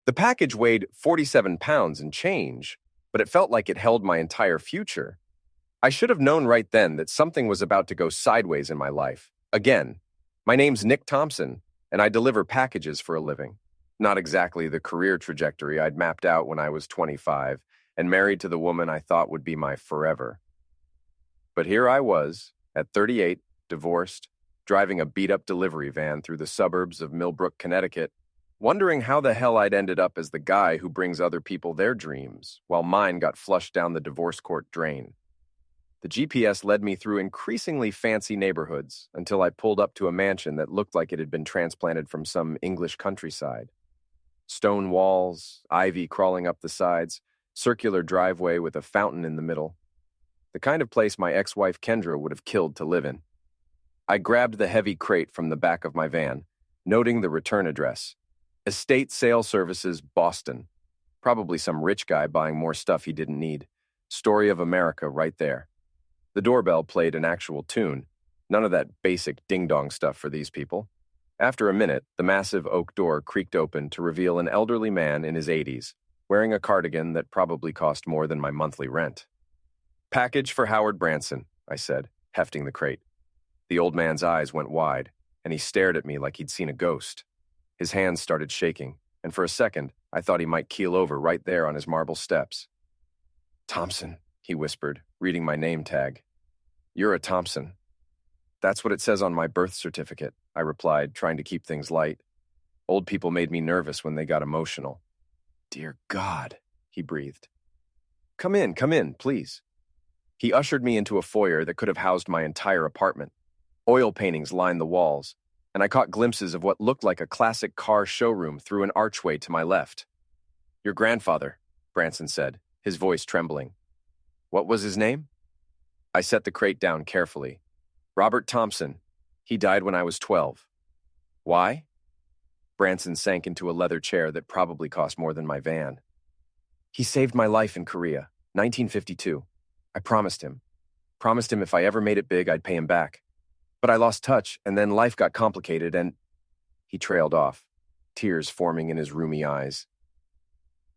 The package weighed 47 pounds and change, but it felt like it held my entire future. I should have known right then that something was about to go sideways in my life. Again, my name's Nick Thompson, and I deliver packages for a living. Not exactly the career trajectory I'd mapped out when I was 25 and married to the woman I thought would be my forever. But here I was, at 38, divorced, driving a beat-up delivery van through the suburbs of Millbrook, Connecticut, wondering how the hell I'd ended up as the guy who brings other people their dreams, while mine got flushed down the divorce court drain. The GPS led me through increasingly fancy neighborhoods until I pulled up to a mansion that looked like it had been transplanted from some English countryside. Stone walls, ivy crawling up the sides, circular driveway with a fountain in the middle. The kind of place my ex-wife Kendra would have killed to live in. I grabbed the heavy crate from the back of my van, noting the return address. Estate Sale Services, Boston. Probably some rich guy buying more stuff he didn't need. Story of America right there. The doorbell played an actual tune. None of that basic ding-dong stuff for these people. After a minute, the massive oak door creaked open to reveal an elderly man in his 80s, wearing a cardigan that probably cost more than my monthly rent. "Package for Howard Branson," I said, hefting the crate. The old man's eyes went wide, and he stared at me like he'd seen a ghost. His hands started shaking, and for a second, I thought he might keel over right there on his marble steps. "Thompson," he whispered, reading my name tag. "You're a Thompson." "That's what it says on my birth certificate," I replied, trying to keep things light. Old people made me nervous when they got emotional. "Dear God," he breathed. Come in, please." He ushered me into a foyer that could have housed my entire apartment. Oil paintings lined the walls, and I caught glimpses of what looked like a classic car showroom through an archway to my left. "Your grandfather," Branson said, his voice trembling. "What was his name?" I set the crate down carefully. "Robert Thompson. He died when I was 12. "Why?" Branson sank into a leather chair that probably cost more than my van. "He saved my life in Korea, 1952. I promised him. Promised him if I ever made it big, I'd pay him back. But I lost touch, and then life got complicated, and—" He trailed off, tears forming in his roomy eyes.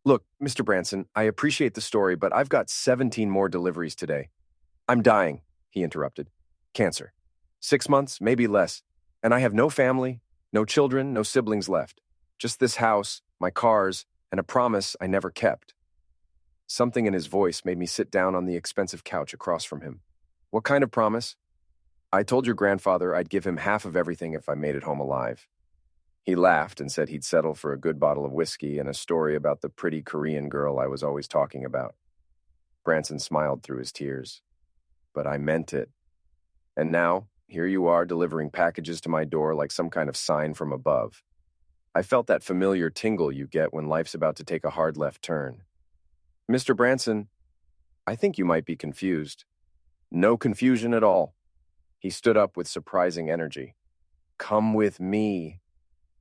"Look, Mr. Branson, I appreciate the story, but I've got 17 more deliveries today. I'm dying," he interrupted. "Cancer. 6 months, maybe less. And I have no family, no children, no siblings left. Just this house, my cars, and a promise I never kept." Something in his voice made me sit down on the expensive couch across from him. "What kind of promise?" "I told your grandfather I'd give him half of everything if I made it home alive." He laughed and said he'd settle for a good bottle of whiskey and a story about the pretty Korean girl I was always talking about. Branson smiled through his tears. But I meant it. And now, here you are delivering packages to my door like some kind of sign from above. I felt that familiar tingle you get when life's about to take a hard left turn. "Mr. Branson, I think you might be confused." "No confusion at all." He stood up with surprising energy. "Come with me."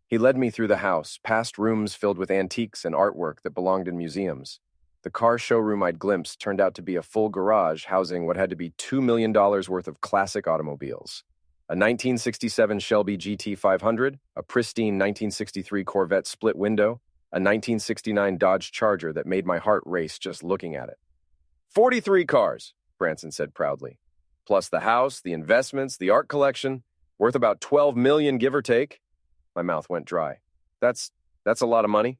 He led me through the house, past rooms filled with antiques and artwork that belonged in museums. The car showroom I'd glimpsed turned out to be a full garage housing what had to be $2 million worth of classic automobiles. A 1967 Shelby GT 500, a pristine 1963 Corvette split window, a 1969 Dodge Charger that made my heart race just looking at it. 43 cars, Branson said proudly. Plus the house, the investments, the art collection, worth about $12 million, give or take. My mouth went dry. That's a lot of money.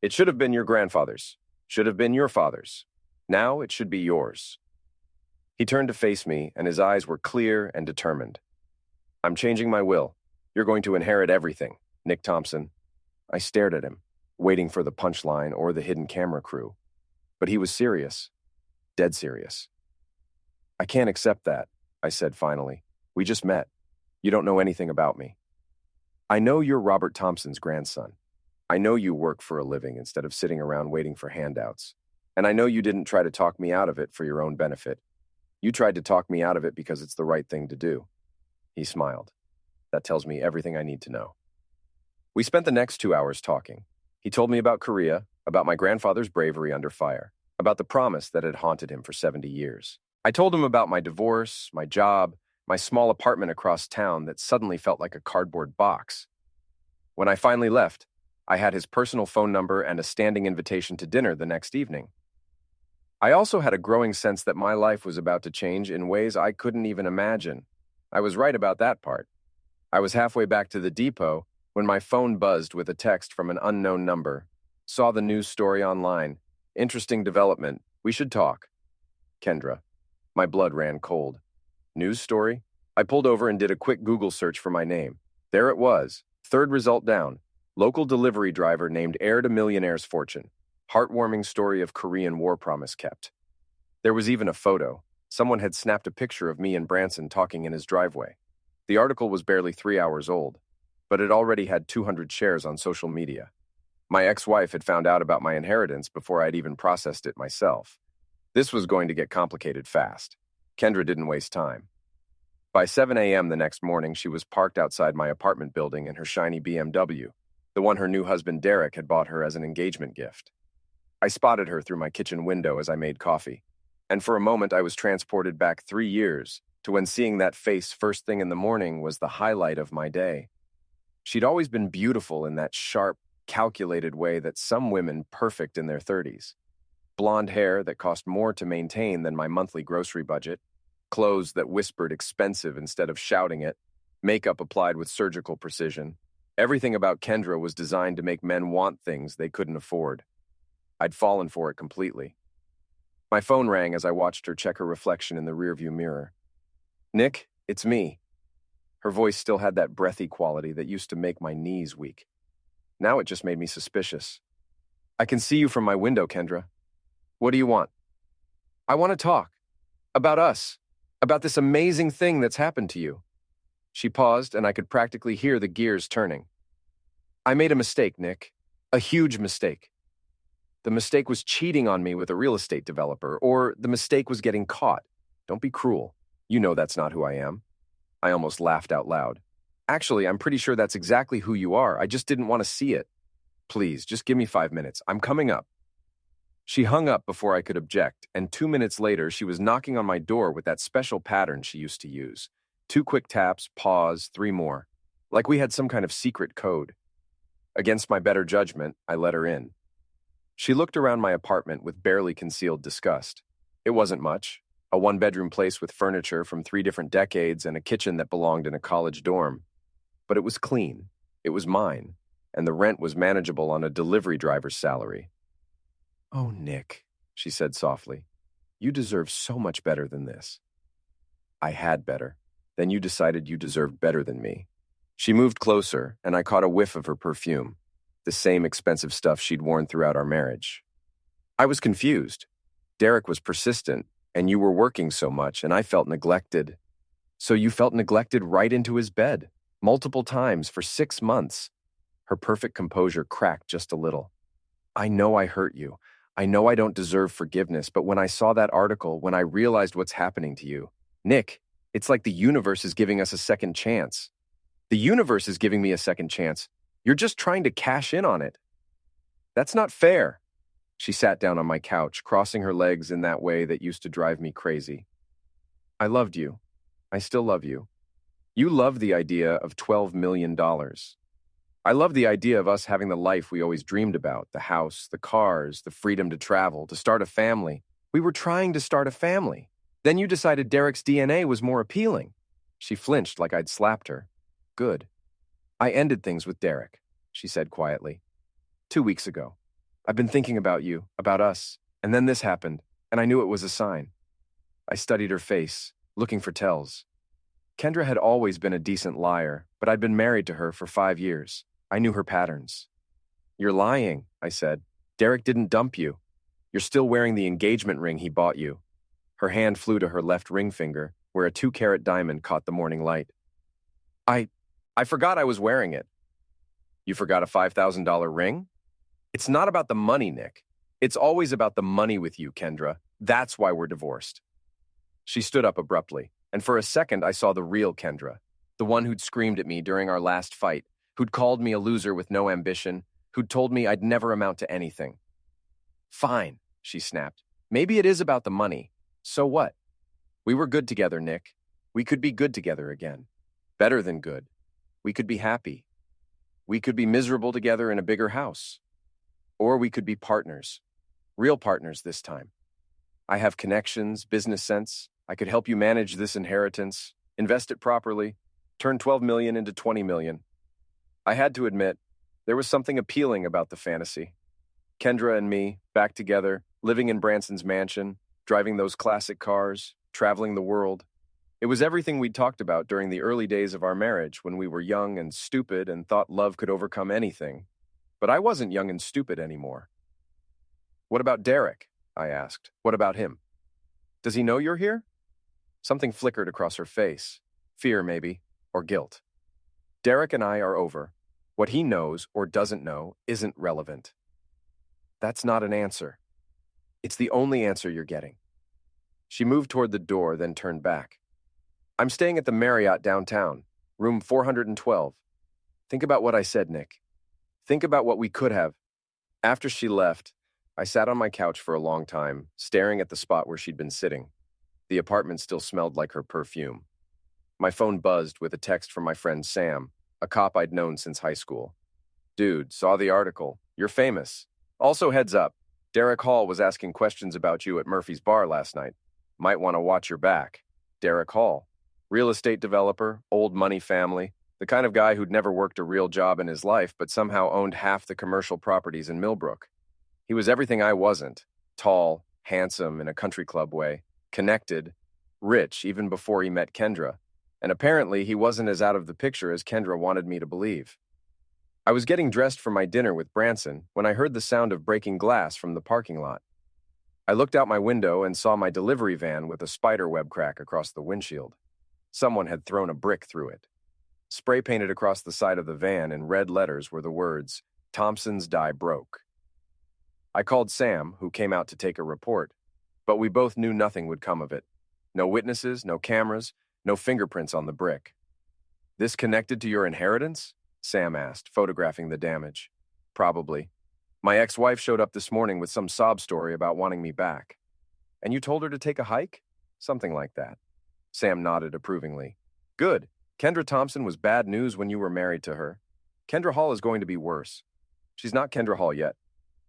It should have been your grandfather's. Should have been your father's. Now it should be yours. He turned to face me, and his eyes were clear and determined. "I'm changing my will. You're going to inherit everything, Nick Thompson." I stared at him, waiting for the punchline or the hidden camera crew. But he was serious. Dead serious. "I can't accept that," I said finally. "We just met. You don't know anything about me. I know you're Robert Thompson's grandson. I know you work for a living instead of sitting around waiting for handouts. And I know you didn't try to talk me out of it for your own benefit. You tried to talk me out of it because it's the right thing to do." He smiled. "That tells me everything I need to know." We spent the next 2 hours talking. He told me about Korea, about my grandfather's bravery under fire, about the promise that had haunted him for 70 years. I told him about my divorce, my job, my small apartment across town that suddenly felt like a cardboard box. When I finally left, I had his personal phone number and a standing invitation to dinner the next evening. I also had a growing sense that my life was about to change in ways I couldn't even imagine. I was right about that part. I was halfway back to the depot when my phone buzzed with a text from an unknown number. Saw the news story online. Interesting development. We should talk. Kendra. My blood ran cold. News story? I pulled over and did a quick Google search for my name. There it was. Third result down. Local delivery driver named heir to millionaire's fortune. Heartwarming story of Korean War promise kept. There was even a photo. Someone had snapped a picture of me and Branson talking in his driveway. The article was barely 3 hours old, but it already had 200 shares on social media. My ex-wife had found out about my inheritance before I'd even processed it myself. This was going to get complicated fast. Kendra didn't waste time. By 7 a.m. the next morning, she was parked outside my apartment building in her shiny BMW, the one her new husband Derek had bought her as an engagement gift. I spotted her through my kitchen window as I made coffee, and for a moment I was transported back 3 years to when seeing that face first thing in the morning was the highlight of my day. She'd always been beautiful in that sharp, calculated way that some women perfect in their 30s. Blonde hair that cost more to maintain than my monthly grocery budget, clothes that whispered expensive instead of shouting it, makeup applied with surgical precision. Everything about Kendra was designed to make men want things they couldn't afford. I'd fallen for it completely. My phone rang as I watched her check her reflection in the rearview mirror. Nick, it's me. Her voice still had that breathy quality that used to make my knees weak. Now it just made me suspicious. I can see you from my window, Kendra. What do you want? I want to talk. About us. About this amazing thing that's happened to you. She paused, and I could practically hear the gears turning. I made a mistake, Nick. A huge mistake. The mistake was cheating on me with a real estate developer, or the mistake was getting caught. Don't be cruel. You know that's not who I am. I almost laughed out loud. Actually, I'm pretty sure that's exactly who you are. I just didn't want to see it. Please, just give me 5 minutes. I'm coming up. She hung up before I could object, and 2 minutes later, she was knocking on my door with that special pattern she used to use. 2 quick taps, pause, 3 more. Like we had some kind of secret code. Against my better judgment, I let her in. She looked around my apartment with barely concealed disgust. It wasn't much. A 1-bedroom place with furniture from 3 different decades and a kitchen that belonged in a college dorm. But it was clean. It was mine. And the rent was manageable on a delivery driver's salary. Oh, Nick, she said softly. You deserve so much better than this. I had better. Then you decided you deserved better than me. She moved closer, and I caught a whiff of her perfume, the same expensive stuff she'd worn throughout our marriage. I was confused. Derek was persistent, and you were working so much, and I felt neglected. So you felt neglected right into his bed, multiple times for 6 months. Her perfect composure cracked just a little. I know I hurt you. I know I don't deserve forgiveness, but when I saw that article, when I realized what's happening to you, Nick, it's like the universe is giving us a second chance. The universe is giving me a second chance. You're just trying to cash in on it. That's not fair. She sat down on my couch, crossing her legs in that way that used to drive me crazy. I loved you. I still love you. You love the idea of $12 million. I love the idea of us having the life we always dreamed about, the house, the cars, the freedom to travel, to start a family. We were trying to start a family. Then you decided Derek's DNA was more appealing. She flinched like I'd slapped her. Good. I ended things with Derek, she said quietly. 2 weeks ago. I've been thinking about you, about us, and then this happened, and I knew it was a sign. I studied her face, looking for tells. Kendra had always been a decent liar, but I'd been married to her for 5 years. I knew her patterns. You're lying, I said. Derek didn't dump you. You're still wearing the engagement ring he bought you. Her hand flew to her left ring finger, where a 2-carat diamond caught the morning light. I forgot I was wearing it. You forgot a $5,000 ring? It's not about the money, Nick. It's always about the money with you, Kendra. That's why we're divorced. She stood up abruptly, and for a second I saw the real Kendra, the one who'd screamed at me during our last fight, who'd called me a loser with no ambition, who'd told me I'd never amount to anything. Fine, she snapped. Maybe it is about the money. So what? We were good together, Nick. We could be good together again. Better than good. We could be happy. We could be miserable together in a bigger house. Or we could be partners. Real partners this time. I have connections, business sense. I could help you manage this inheritance, invest it properly, turn 12 million into 20 million. I had to admit, there was something appealing about the fantasy. Kendra and me, back together, living in Branson's mansion, driving those classic cars, traveling the world. It was everything we'd talked about during the early days of our marriage when we were young and stupid and thought love could overcome anything. But I wasn't young and stupid anymore. What about Derek? I asked. What about him? Does he know you're here? Something flickered across her face. Fear, maybe, or guilt. Derek and I are over. What he knows or doesn't know isn't relevant. That's not an answer. It's the only answer you're getting. She moved toward the door, then turned back. I'm staying at the Marriott downtown, room 412. Think about what I said, Nick. Think about what we could have. After she left, I sat on my couch for a long time, staring at the spot where she'd been sitting. The apartment still smelled like her perfume. My phone buzzed with a text from my friend Sam, a cop I'd known since high school. Dude, saw the article. You're famous. Also, heads up, Derek Hall was asking questions about you at Murphy's Bar last night. Might want to watch your back. Derek Hall. Real estate developer, old money family, the kind of guy who'd never worked a real job in his life but somehow owned half the commercial properties in Millbrook. He was everything I wasn't. Tall, handsome in a country club way, connected, rich even before he met Kendra, and apparently he wasn't as out of the picture as Kendra wanted me to believe. I was getting dressed for my dinner with Branson when I heard the sound of breaking glass from the parking lot. I looked out my window and saw my delivery van with a spider web crack across the windshield. Someone had thrown a brick through it. Spray painted across the side of the van in red letters were the words, "Thompson's die broke." I called Sam, who came out to take a report, but we both knew nothing would come of it. No witnesses, no cameras, no fingerprints on the brick. This connected to your inheritance? Sam asked, photographing the damage. Probably. My ex-wife showed up this morning with some sob story about wanting me back. And you told her to take a hike? Something like that. Sam nodded approvingly. Good. Kendra Thompson was bad news when you were married to her. Kendra Hall is going to be worse. She's not Kendra Hall yet.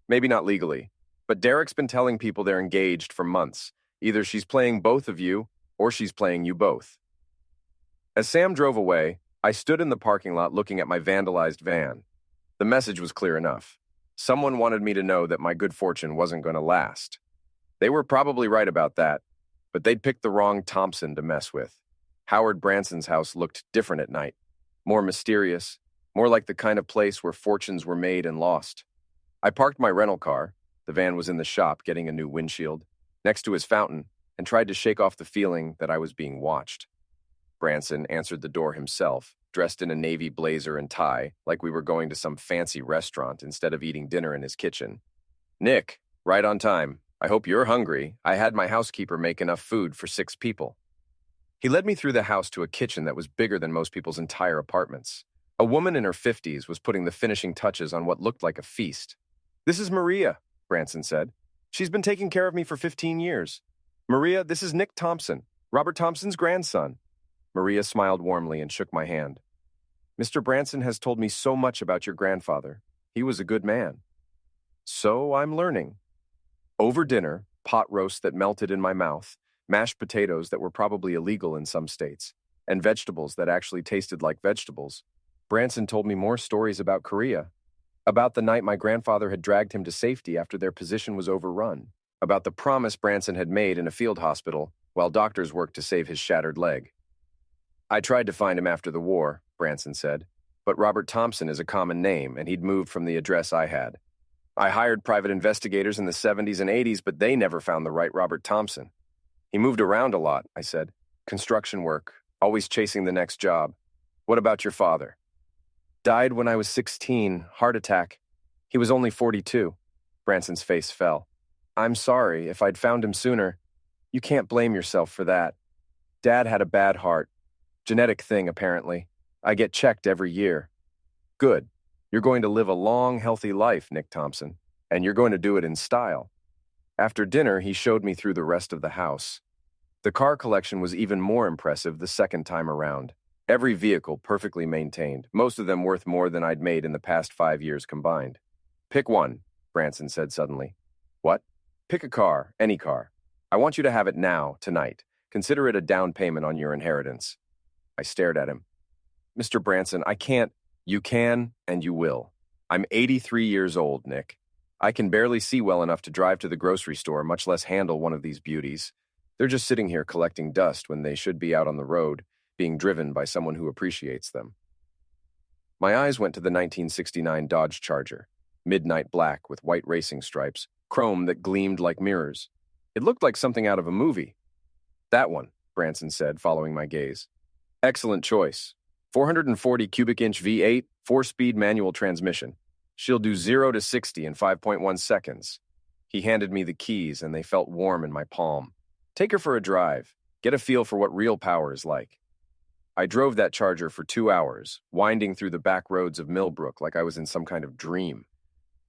Maybe not legally. But Derek's been telling people they're engaged for months. Either she's playing both of you, or she's playing you both. As Sam drove away, I stood in the parking lot looking at my vandalized van. The message was clear enough. Someone wanted me to know that my good fortune wasn't going to last. They were probably right about that, but they'd picked the wrong Thompson to mess with. Howard Branson's house looked different at night, more mysterious, more like the kind of place where fortunes were made and lost. I parked my rental car, the van was in the shop getting a new windshield, next to his fountain, and tried to shake off the feeling that I was being watched. Branson answered the door himself, dressed in a navy blazer and tie, like we were going to some fancy restaurant instead of eating dinner in his kitchen. Nick, right on time. I hope you're hungry. I had my housekeeper make enough food for 6 people. He led me through the house to a kitchen that was bigger than most people's entire apartments. A woman in her 50s was putting the finishing touches on what looked like a feast. This is Maria, Branson said. She's been taking care of me for 15 years. Maria, this is Nick Thompson, Robert Thompson's grandson. Maria smiled warmly and shook my hand. Mr. Branson has told me so much about your grandfather. He was a good man. So I'm learning. Over dinner, pot roast that melted in my mouth, mashed potatoes that were probably illegal in some states, and vegetables that actually tasted like vegetables, Branson told me more stories about Korea, about the night my grandfather had dragged him to safety after their position was overrun, about the promise Branson had made in a field hospital while doctors worked to save his shattered leg. I tried to find him after the war, Branson said, but Robert Thompson is a common name and he'd moved from the address I had. I hired private investigators in the 70s and 80s, but they never found the right Robert Thompson. He moved around a lot, I said. Construction work, always chasing the next job. What about your father? Died when I was 16, heart attack. He was only 42. Branson's face fell. I'm sorry, if I'd found him sooner. You can't blame yourself for that. Dad had a bad heart. Genetic thing, apparently. I get checked every year. Good. You're going to live a long, healthy life, Nick Thompson, and you're going to do it in style. After dinner, he showed me through the rest of the house. The car collection was even more impressive the second time around. Every vehicle perfectly maintained, most of them worth more than I'd made in the past 5 years combined. Pick one, Branson said suddenly. What? Pick a car, any car. I want you to have it now, tonight. Consider it a down payment on your inheritance. I stared at him. Mr. Branson, I can't. You can, and you will. I'm 83 years old, Nick. I can barely see well enough to drive to the grocery store, much less handle one of these beauties. They're just sitting here collecting dust when they should be out on the road, being driven by someone who appreciates them. My eyes went to the 1969 Dodge Charger, midnight black with white racing stripes, chrome that gleamed like mirrors. It looked like something out of a movie. That one, Branson said, following my gaze. Excellent choice. 440 cubic inch V8, 4-speed manual transmission. She'll do 0 to 60 in 5.1 seconds. He handed me the keys, and they felt warm in my palm. Take her for a drive. Get a feel for what real power is like. I drove that Charger for 2 hours, winding through the back roads of Millbrook like I was in some kind of dream.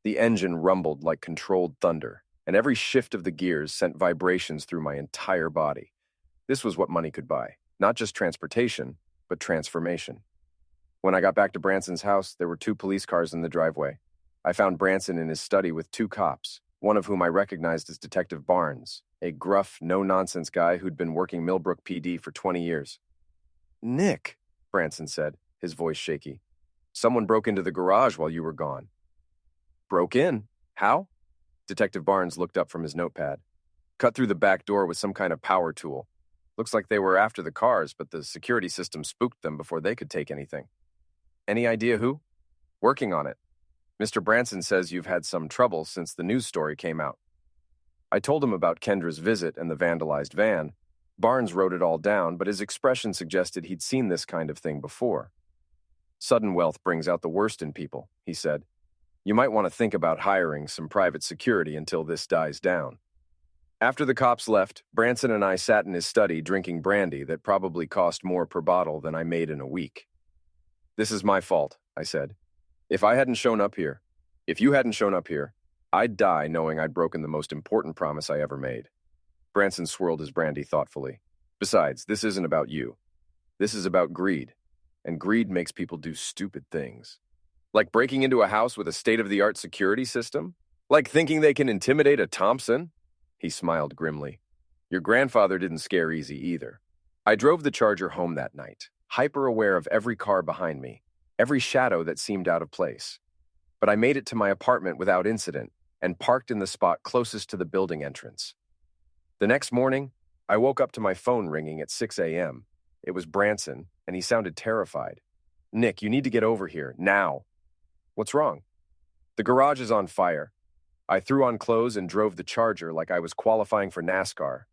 The engine rumbled like controlled thunder, and every shift of the gears sent vibrations through my entire body. This was what money could buy. Not just transportation, but transformation. When I got back to Branson's house, there were 2 police cars in the driveway. I found Branson in his study with 2 cops, one of whom I recognized as Detective Barnes, a gruff, no-nonsense guy who'd been working Millbrook PD for 20 years. Nick, Branson said, his voice shaky. Someone broke into the garage while you were gone. Broke in? How? Detective Barnes looked up from his notepad. Cut through the back door with some kind of power tool. Looks like they were after the cars, but the security system spooked them before they could take anything. Any idea who? Working on it. Mr. Branson says you've had some trouble since the news story came out. I told him about Kendra's visit and the vandalized van. Barnes wrote it all down, but his expression suggested he'd seen this kind of thing before. Sudden wealth brings out the worst in people, he said. You might want to think about hiring some private security until this dies down. After the cops left, Branson and I sat in his study drinking brandy that probably cost more per bottle than I made in a week. This is my fault, I said. If you hadn't shown up here, I'd die knowing I'd broken the most important promise I ever made. Branson swirled his brandy thoughtfully. Besides, this isn't about you. This is about greed, and greed makes people do stupid things. Like breaking into a house with a state-of-the-art security system? Like thinking they can intimidate a Thompson? He smiled grimly. Your grandfather didn't scare easy either. I drove the Charger home that night, hyper-aware of every car behind me, every shadow that seemed out of place. But I made it to my apartment without incident and parked in the spot closest to the building entrance. The next morning, I woke up to my phone ringing at 6 a.m. It was Branson, and he sounded terrified. Nick, you need to get over here, now. What's wrong? The garage is on fire. I threw on clothes and drove the Charger like I was qualifying for NASCAR.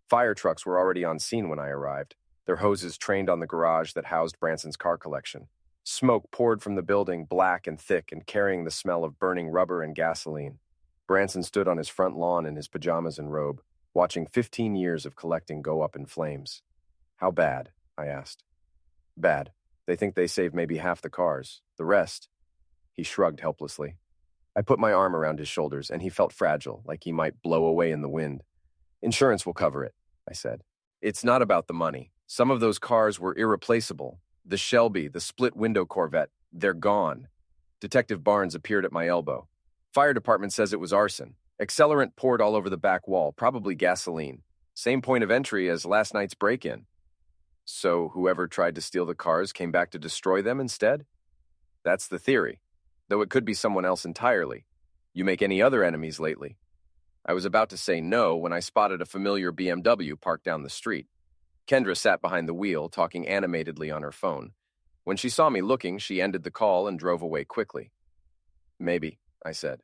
Fire trucks were already on scene when I arrived, their hoses trained on the garage that housed Branson's car collection. Smoke poured from the building, black and thick and carrying the smell of burning rubber and gasoline. Branson stood on his front lawn in his pajamas and robe, watching 15 years of collecting go up in flames. How bad? I asked. Bad. They think they saved maybe half the cars. The rest? He shrugged helplessly. I put my arm around his shoulders, and he felt fragile, like he might blow away in the wind. Insurance will cover it, I said. It's not about the money. Some of those cars were irreplaceable. The Shelby, the split-window Corvette, they're gone. Detective Barnes appeared at my elbow. Fire department says it was arson. Accelerant poured all over the back wall, probably gasoline. Same point of entry as last night's break-in. So whoever tried to steal the cars came back to destroy them instead? That's the theory. Though it could be someone else entirely. You make any other enemies lately? I was about to say no when I spotted a familiar BMW parked down the street. Kendra sat behind the wheel, talking animatedly on her phone. When she saw me looking, she ended the call and drove away quickly. Maybe, I said.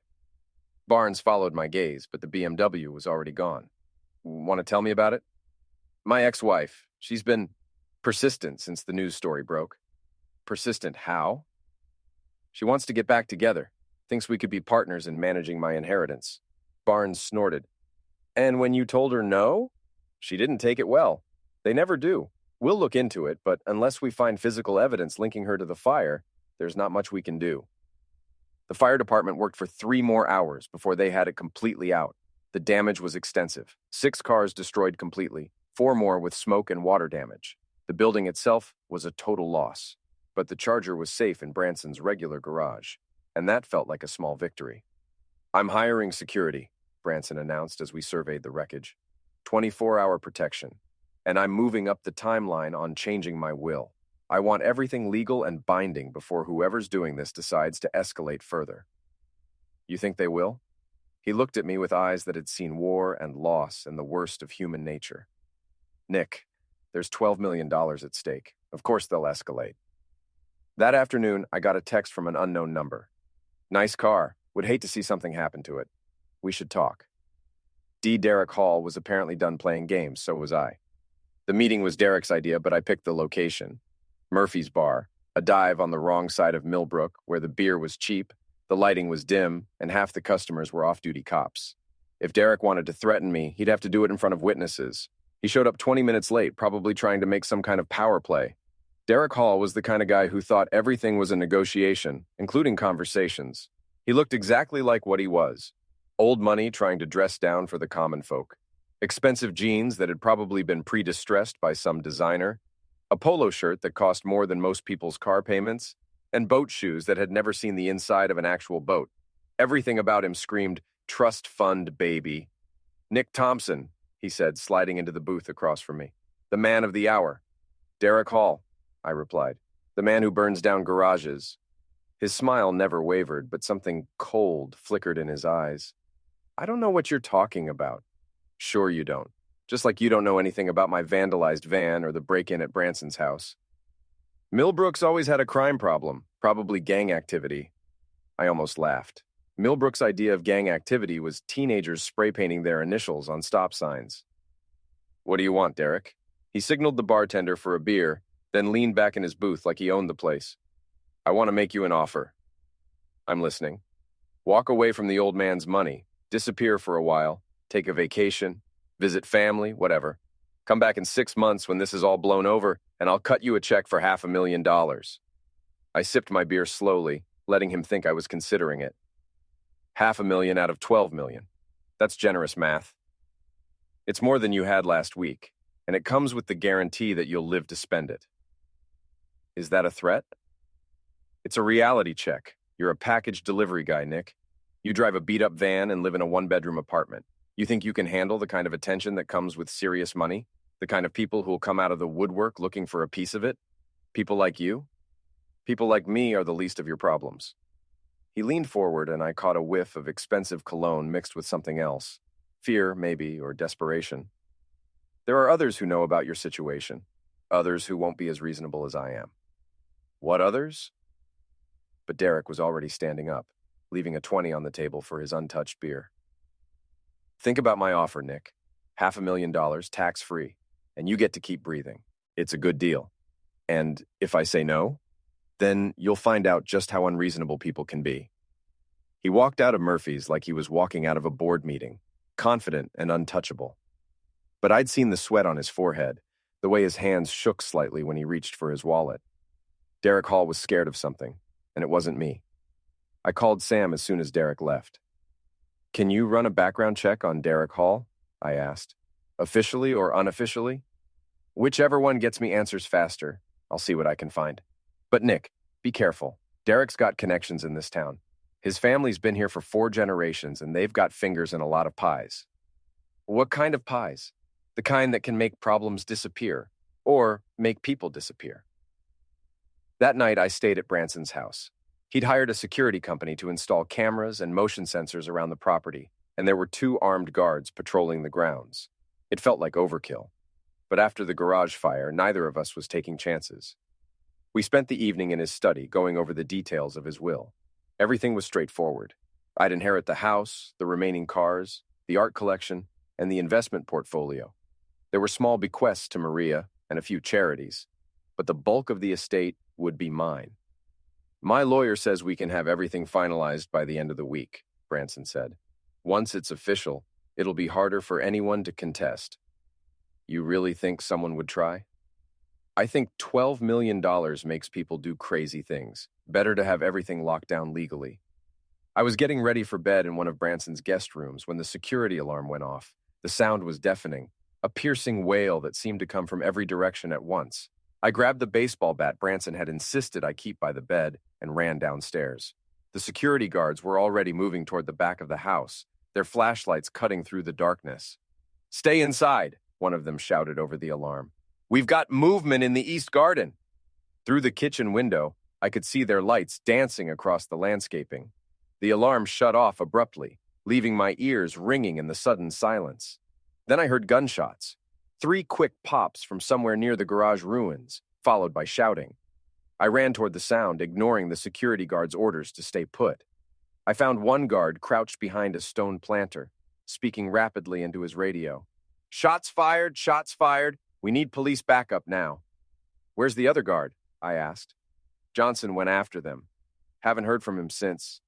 Barnes followed my gaze, but the BMW was already gone. Want to tell me about it? My ex-wife. She's been persistent since the news story broke. Persistent how? She wants to get back together. Thinks we could be partners in managing my inheritance. Barnes snorted. And when you told her no? She didn't take it well. They never do. We'll look into it, but unless we find physical evidence linking her to the fire, there's not much we can do. The fire department worked for 3 more hours before they had it completely out. The damage was extensive. 6 cars destroyed completely, 4 more with smoke and water damage. The building itself was a total loss, but the charger was safe in Branson's regular garage, and that felt like a small victory. "I'm hiring security," Branson announced as we surveyed the wreckage. 24-hour protection. And I'm moving up the timeline on changing my will. I want everything legal and binding before whoever's doing this decides to escalate further. "You think they will?" He looked at me with eyes that had seen war and loss and the worst of human nature. "Nick, there's $12 million at stake. Of course they'll escalate." That afternoon, I got a text from an unknown number. "Nice car. Would hate to see something happen to it. We should talk." Derek Hall was apparently done playing games, so was I. The meeting was Derek's idea, but I picked the location. Murphy's Bar, a dive on the wrong side of Millbrook, where the beer was cheap, the lighting was dim, and half the customers were off-duty cops. If Derek wanted to threaten me, he'd have to do it in front of witnesses. He showed up 20 minutes late, probably trying to make some kind of power play. Derek Hall was the kind of guy who thought everything was a negotiation, including conversations. He looked exactly like what he was. Old money trying to dress down for the common folk. Expensive jeans that had probably been pre-distressed by some designer. A polo shirt that cost more than most people's car payments. And boat shoes that had never seen the inside of an actual boat. Everything about him screamed, "Trust fund, baby." "Nick Thompson," he said, sliding into the booth across from me. "The man of the hour." "Derek Hall," I replied. "The man who burns down garages." His smile never wavered, but something cold flickered in his eyes. "I don't know what you're talking about." "Sure you don't. Just like you don't know anything about my vandalized van or the break-in at Branson's house." "Millbrook's always had a crime problem, probably gang activity." I almost laughed. Millbrook's idea of gang activity was teenagers spray painting their initials on stop signs. "What do you want, Derek?" He signaled the bartender for a beer, then leaned back in his booth like he owned the place. "I want to make you an offer." "I'm listening." "Walk away from the old man's money, disappear for a while, take a vacation, visit family, whatever. Come back in 6 months when this is all blown over, and I'll cut you a check for $500,000. I sipped my beer slowly, letting him think I was considering it. $500,000 out of $12 million. That's generous math. It's more than you had last week, and it comes with the guarantee that you'll live to spend it. Is that a threat? It's a reality check. You're a package delivery guy, Nick. You drive a beat-up van and live in a one-bedroom apartment. You think you can handle the kind of attention that comes with serious money? The kind of people who will come out of the woodwork looking for a piece of it? People like you? People like me are the least of your problems." He leaned forward and I caught a whiff of expensive cologne mixed with something else. Fear, maybe, or desperation. "There are others who know about your situation. Others who won't be as reasonable as I am." "What others?" But Derek was already standing up, leaving a 20 on the table for his untouched beer. "Think about my offer, Nick. $500,000 tax-free, and you get to keep breathing. It's a good deal. And if I say no, then you'll find out just how unreasonable people can be." He walked out of Murphy's like he was walking out of a board meeting, confident and untouchable. But I'd seen the sweat on his forehead, the way his hands shook slightly when he reached for his wallet. Derek Hall was scared of something, and it wasn't me. I called Sam as soon as Derek left. "Can you run a background check on Derek Hall?" I asked. "Officially or unofficially?" "Whichever one gets me answers faster. I'll see what I can find. But Nick, be careful. Derek's got connections in this town. His family's been here for 4 generations, and they've got fingers in a lot of pies." "What kind of pies?" "The kind that can make problems disappear, or make people disappear." That night, I stayed at Branson's house. He'd hired a security company to install cameras and motion sensors around the property, and there were 2 armed guards patrolling the grounds. It felt like overkill. But after the garage fire, neither of us was taking chances. We spent the evening in his study going over the details of his will. Everything was straightforward. I'd inherit the house, the remaining cars, the art collection, and the investment portfolio. There were small bequests to Maria and a few charities, but the bulk of the estate would be mine. "My lawyer says we can have everything finalized by the end of the week," Branson said. "Once it's official, it'll be harder for anyone to contest." "You really think someone would try?" "I think $12 million makes people do crazy things. Better to have everything locked down legally." I was getting ready for bed in one of Branson's guest rooms when the security alarm went off. The sound was deafening, a piercing wail that seemed to come from every direction at once. I grabbed the baseball bat Branson had insisted I keep by the bed and ran downstairs. The security guards were already moving toward the back of the house, their flashlights cutting through the darkness. "Stay inside," one of them shouted over the alarm. "We've got movement in the east garden." Through the kitchen window, I could see their lights dancing across the landscaping. The alarm shut off abruptly, leaving my ears ringing in the sudden silence. Then I heard gunshots. 3 quick pops from somewhere near the garage ruins, followed by shouting. I ran toward the sound, ignoring the security guard's orders to stay put. I found one guard crouched behind a stone planter, speaking rapidly into his radio. "Shots fired, shots fired. We need police backup now." "Where's the other guard?" I asked. "Johnson went after them. Haven't heard from him since."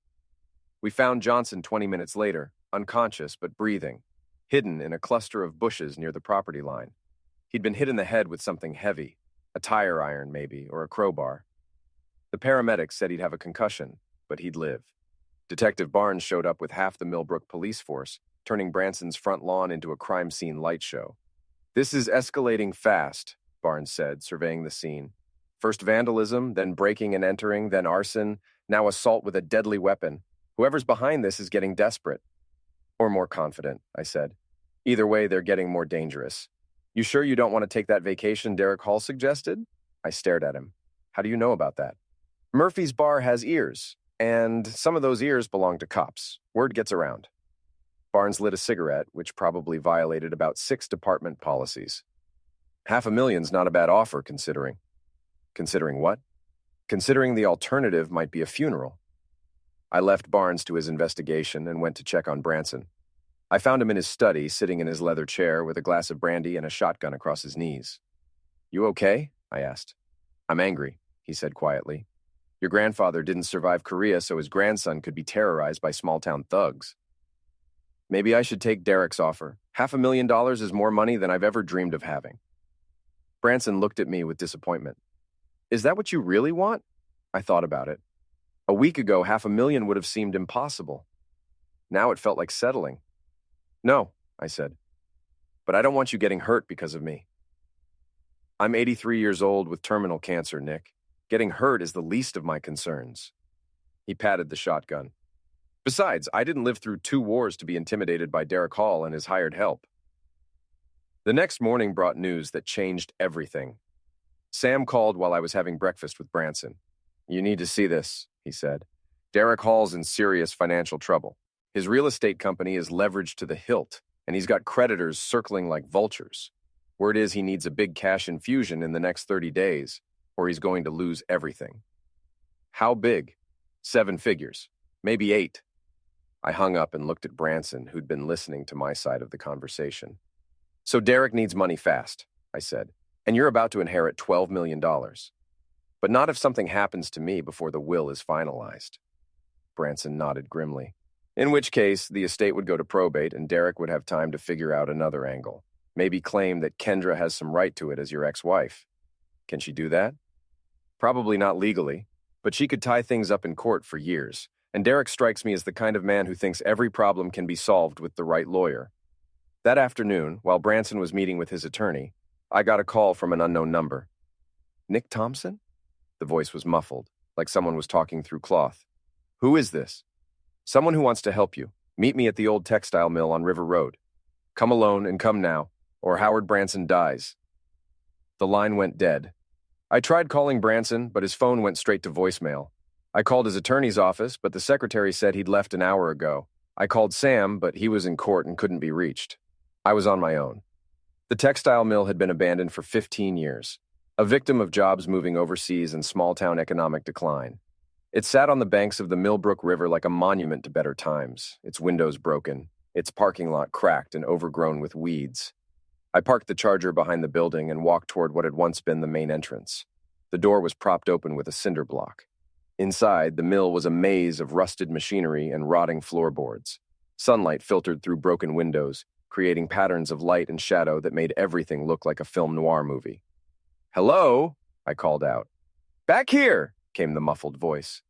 We found Johnson 20 minutes later, unconscious but breathing, hidden in a cluster of bushes near the property line. He'd been hit in the head with something heavy, a tire iron maybe, or a crowbar. The paramedics said he'd have a concussion, but he'd live. Detective Barnes showed up with half the Millbrook police force, turning Branson's front lawn into a crime scene light show. "This is escalating fast," Barnes said, surveying the scene. "First vandalism, then breaking and entering, then arson, now assault with a deadly weapon. Whoever's behind this is getting desperate." "Or more confident," I said. "Either way, they're getting more dangerous." "You sure you don't want to take that vacation Derek Hall suggested?" I stared at him. "How do you know about that?" "Murphy's Bar has ears, and some of those ears belong to cops. Word gets around." Barnes lit a cigarette, which probably violated about 6 department policies. $500,000's not a bad offer, considering. Considering what? Considering the alternative might be a funeral. I left Barnes to his investigation and went to check on Branson. I found him in his study, sitting in his leather chair with a glass of brandy and a shotgun across his knees. "You okay?" I asked. "I'm angry," he said quietly. "Your grandfather didn't survive Korea so his grandson could be terrorized by small-town thugs. Maybe I should take Derek's offer. $500,000 is more money than I've ever dreamed of having." Branson looked at me with disappointment. "Is that what you really want?" I thought about it. A week ago, $500,000 would have seemed impossible. Now it felt like settling. "No," I said. "But I don't want you getting hurt because of me." "I'm 83 years old with terminal cancer, Nick. Getting hurt is the least of my concerns." He patted the shotgun. "Besides, I didn't live through 2 wars to be intimidated by Derek Hall and his hired help." The next morning brought news that changed everything. Sam called while I was having breakfast with Branson. "You need to see this," he said. "Derek Hall's in serious financial trouble. His real estate company is leveraged to the hilt, and he's got creditors circling like vultures. Word is he needs a big cash infusion in the next 30 days, or he's going to lose everything." "How big?" "7 figures. Maybe 8. I hung up and looked at Branson, who'd been listening to my side of the conversation. "So Derek needs money fast," I said, "and you're about to inherit $12 million. But not if something happens to me before the will is finalized." Branson nodded grimly. "In which case, the estate would go to probate and Derek would have time to figure out another angle. Maybe claim that Kendra has some right to it as your ex-wife. Can she do that?" "Probably not legally, but she could tie things up in court for years. And Derek strikes me as the kind of man who thinks every problem can be solved with the right lawyer." That afternoon, while Branson was meeting with his attorney, I got a call from an unknown number. "Nick Thompson?" The voice was muffled, like someone was talking through cloth. "Who is this?" "Someone who wants to help you. Meet me at the old textile mill on River Road. Come alone and come now, or Howard Branson dies." The line went dead. I tried calling Branson, but his phone went straight to voicemail. I called his attorney's office, but the secretary said he'd left an hour ago. I called Sam, but he was in court and couldn't be reached. I was on my own. The textile mill had been abandoned for 15 years, a victim of jobs moving overseas and small-town economic decline. It sat on the banks of the Millbrook River like a monument to better times, its windows broken, its parking lot cracked and overgrown with weeds. I parked the Charger behind the building and walked toward what had once been the main entrance. The door was propped open with a cinder block. Inside, the mill was a maze of rusted machinery and rotting floorboards. Sunlight filtered through broken windows, creating patterns of light and shadow that made everything look like a film noir movie. "Hello?" I called out. "Back here," came the muffled voice.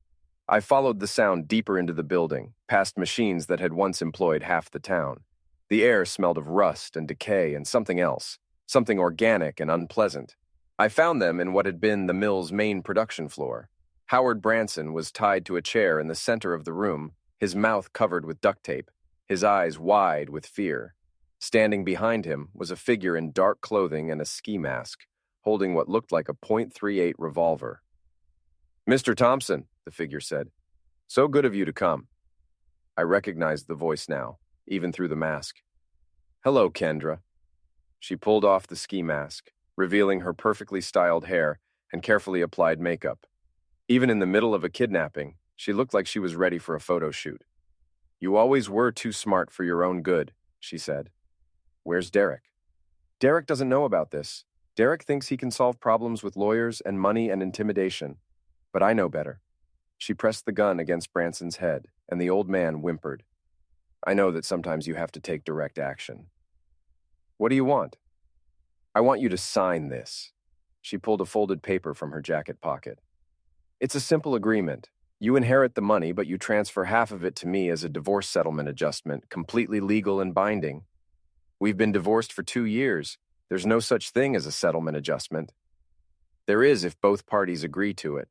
I followed the sound deeper into the building, past machines that had once employed half the town. The air smelled of rust and decay and something else, something organic and unpleasant. I found them in what had been the mill's main production floor. Howard Branson was tied to a chair in the center of the room, his mouth covered with duct tape, his eyes wide with fear. Standing behind him was a figure in dark clothing and a ski mask, holding what looked like a .38 revolver. "Mr. Thompson," the figure said, "so good of you to come." I recognized the voice now, even through the mask. "Hello, Kendra." She pulled off the ski mask, revealing her perfectly styled hair and carefully applied makeup. Even in the middle of a kidnapping, she looked like she was ready for a photo shoot. "You always were too smart for your own good," she said. "Where's Derek?" "Derek doesn't know about this. Derek thinks he can solve problems with lawyers and money and intimidation. But I know better." She pressed the gun against Branson's head, and the old man whimpered. "I know that sometimes you have to take direct action." "What do you want?" "I want you to sign this." She pulled a folded paper from her jacket pocket. "It's a simple agreement. You inherit the money, but you transfer half of it to me as a divorce settlement adjustment, completely legal and binding. We've been divorced for 2 years. There's no such thing as a settlement adjustment. There is if both parties agree to it.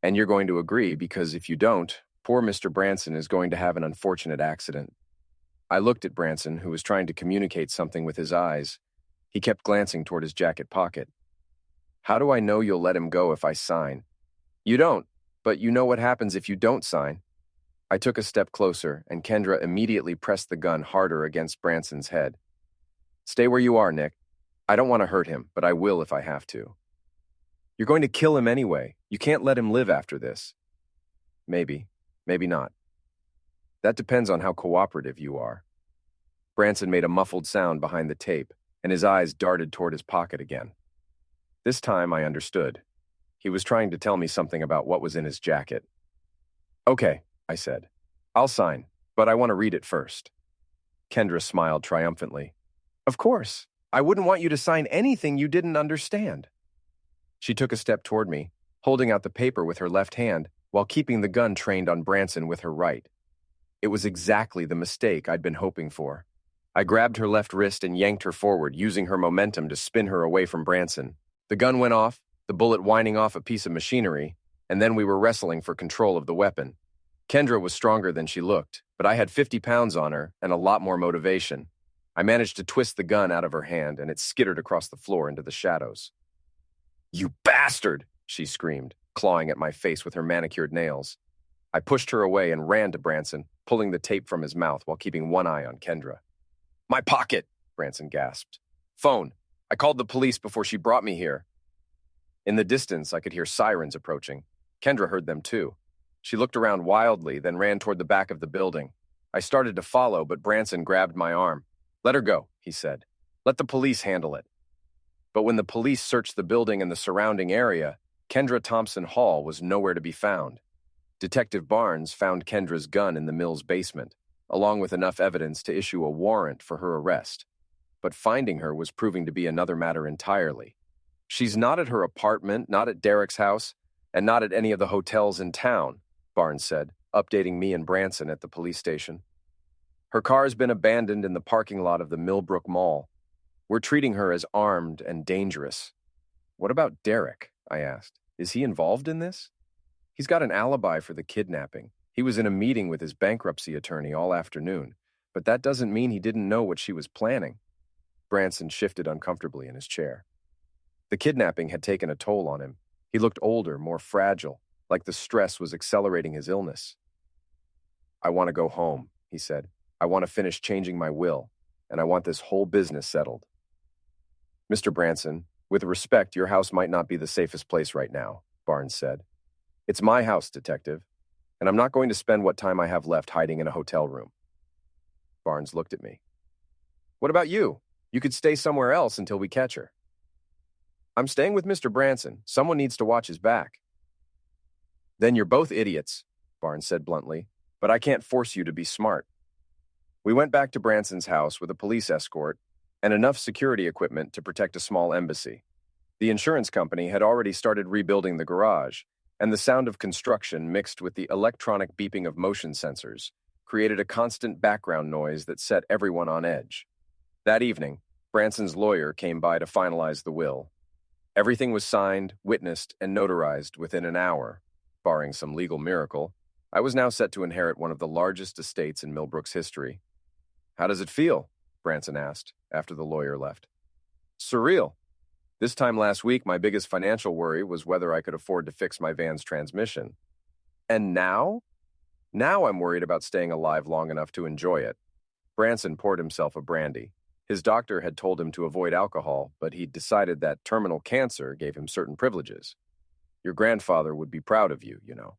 And you're going to agree because if you don't, poor Mr. Branson is going to have an unfortunate accident." I looked at Branson, who was trying to communicate something with his eyes. He kept glancing toward his jacket pocket. "How do I know you'll let him go if I sign?" "You don't, but you know what happens if you don't sign." I took a step closer, and Kendra immediately pressed the gun harder against Branson's head. "Stay where you are, Nick. I don't want to hurt him, but I will if I have to." "You're going to kill him anyway. You can't let him live after this." "Maybe, maybe not. That depends on how cooperative you are." Branson made a muffled sound behind the tape, and his eyes darted toward his pocket again. This time I understood. He was trying to tell me something about what was in his jacket. "Okay," I said. "I'll sign, but I want to read it first." Kendra smiled triumphantly. "Of course. I wouldn't want you to sign anything you didn't understand." She took a step toward me, holding out the paper with her left hand while keeping the gun trained on Branson with her right. It was exactly the mistake I'd been hoping for. I grabbed her left wrist and yanked her forward, using her momentum to spin her away from Branson. The gun went off, the bullet whining off a piece of machinery, and then we were wrestling for control of the weapon. Kendra was stronger than she looked, but I had 50 pounds on her and a lot more motivation. I managed to twist the gun out of her hand, and it skittered across the floor into the shadows. "You bastard!" she screamed, clawing at my face with her manicured nails. I pushed her away and ran to Branson, pulling the tape from his mouth while keeping one eye on Kendra. "My pocket!" Branson gasped. "Phone. I called the police before she brought me here." In the distance, I could hear sirens approaching. Kendra heard them too. She looked around wildly, then ran toward the back of the building. I started to follow, but Branson grabbed my arm. "Let her go," he said. "Let the police handle it." But when the police searched the building and the surrounding area, Kendra Thompson Hall was nowhere to be found. Detective Barnes found Kendra's gun in the mill's basement, along with enough evidence to issue a warrant for her arrest. But finding her was proving to be another matter entirely. "She's not at her apartment, not at Derek's house, and not at any of the hotels in town," Barnes said, updating me and Branson at the police station. "Her car's been abandoned in the parking lot of the Millbrook Mall. We're treating her as armed and dangerous." "What about Derek?" I asked. "Is he involved in this?" "He's got an alibi for the kidnapping. He was in a meeting with his bankruptcy attorney all afternoon, but that doesn't mean he didn't know what she was planning." Branson shifted uncomfortably in his chair. The kidnapping had taken a toll on him. He looked older, more fragile, like the stress was accelerating his illness. "I want to go home," he said. "I want to finish changing my will, and I want this whole business settled." "Mr. Branson, with respect, your house might not be the safest place right now," Barnes said. "It's my house, detective, and I'm not going to spend what time I have left hiding in a hotel room." Barnes looked at me. "What about you? You could stay somewhere else until we catch her." "I'm staying with Mr. Branson. Someone needs to watch his back." "Then you're both idiots," Barnes said bluntly, "but I can't force you to be smart." We went back to Branson's house with a police escort and enough security equipment to protect a small embassy. The insurance company had already started rebuilding the garage, and the sound of construction mixed with the electronic beeping of motion sensors created a constant background noise that set everyone on edge. That evening, Branson's lawyer came by to finalize the will. Everything was signed, witnessed, and notarized within an hour. Barring some legal miracle, I was now set to inherit one of the largest estates in Millbrook's history. "How does it feel?" Branson asked, after the lawyer left. "Surreal. This time last week, my biggest financial worry was whether I could afford to fix my van's transmission. And now? Now I'm worried about staying alive long enough to enjoy it." Branson poured himself a brandy. His doctor had told him to avoid alcohol, but he'd decided that terminal cancer gave him certain privileges. "Your grandfather would be proud of you, you know.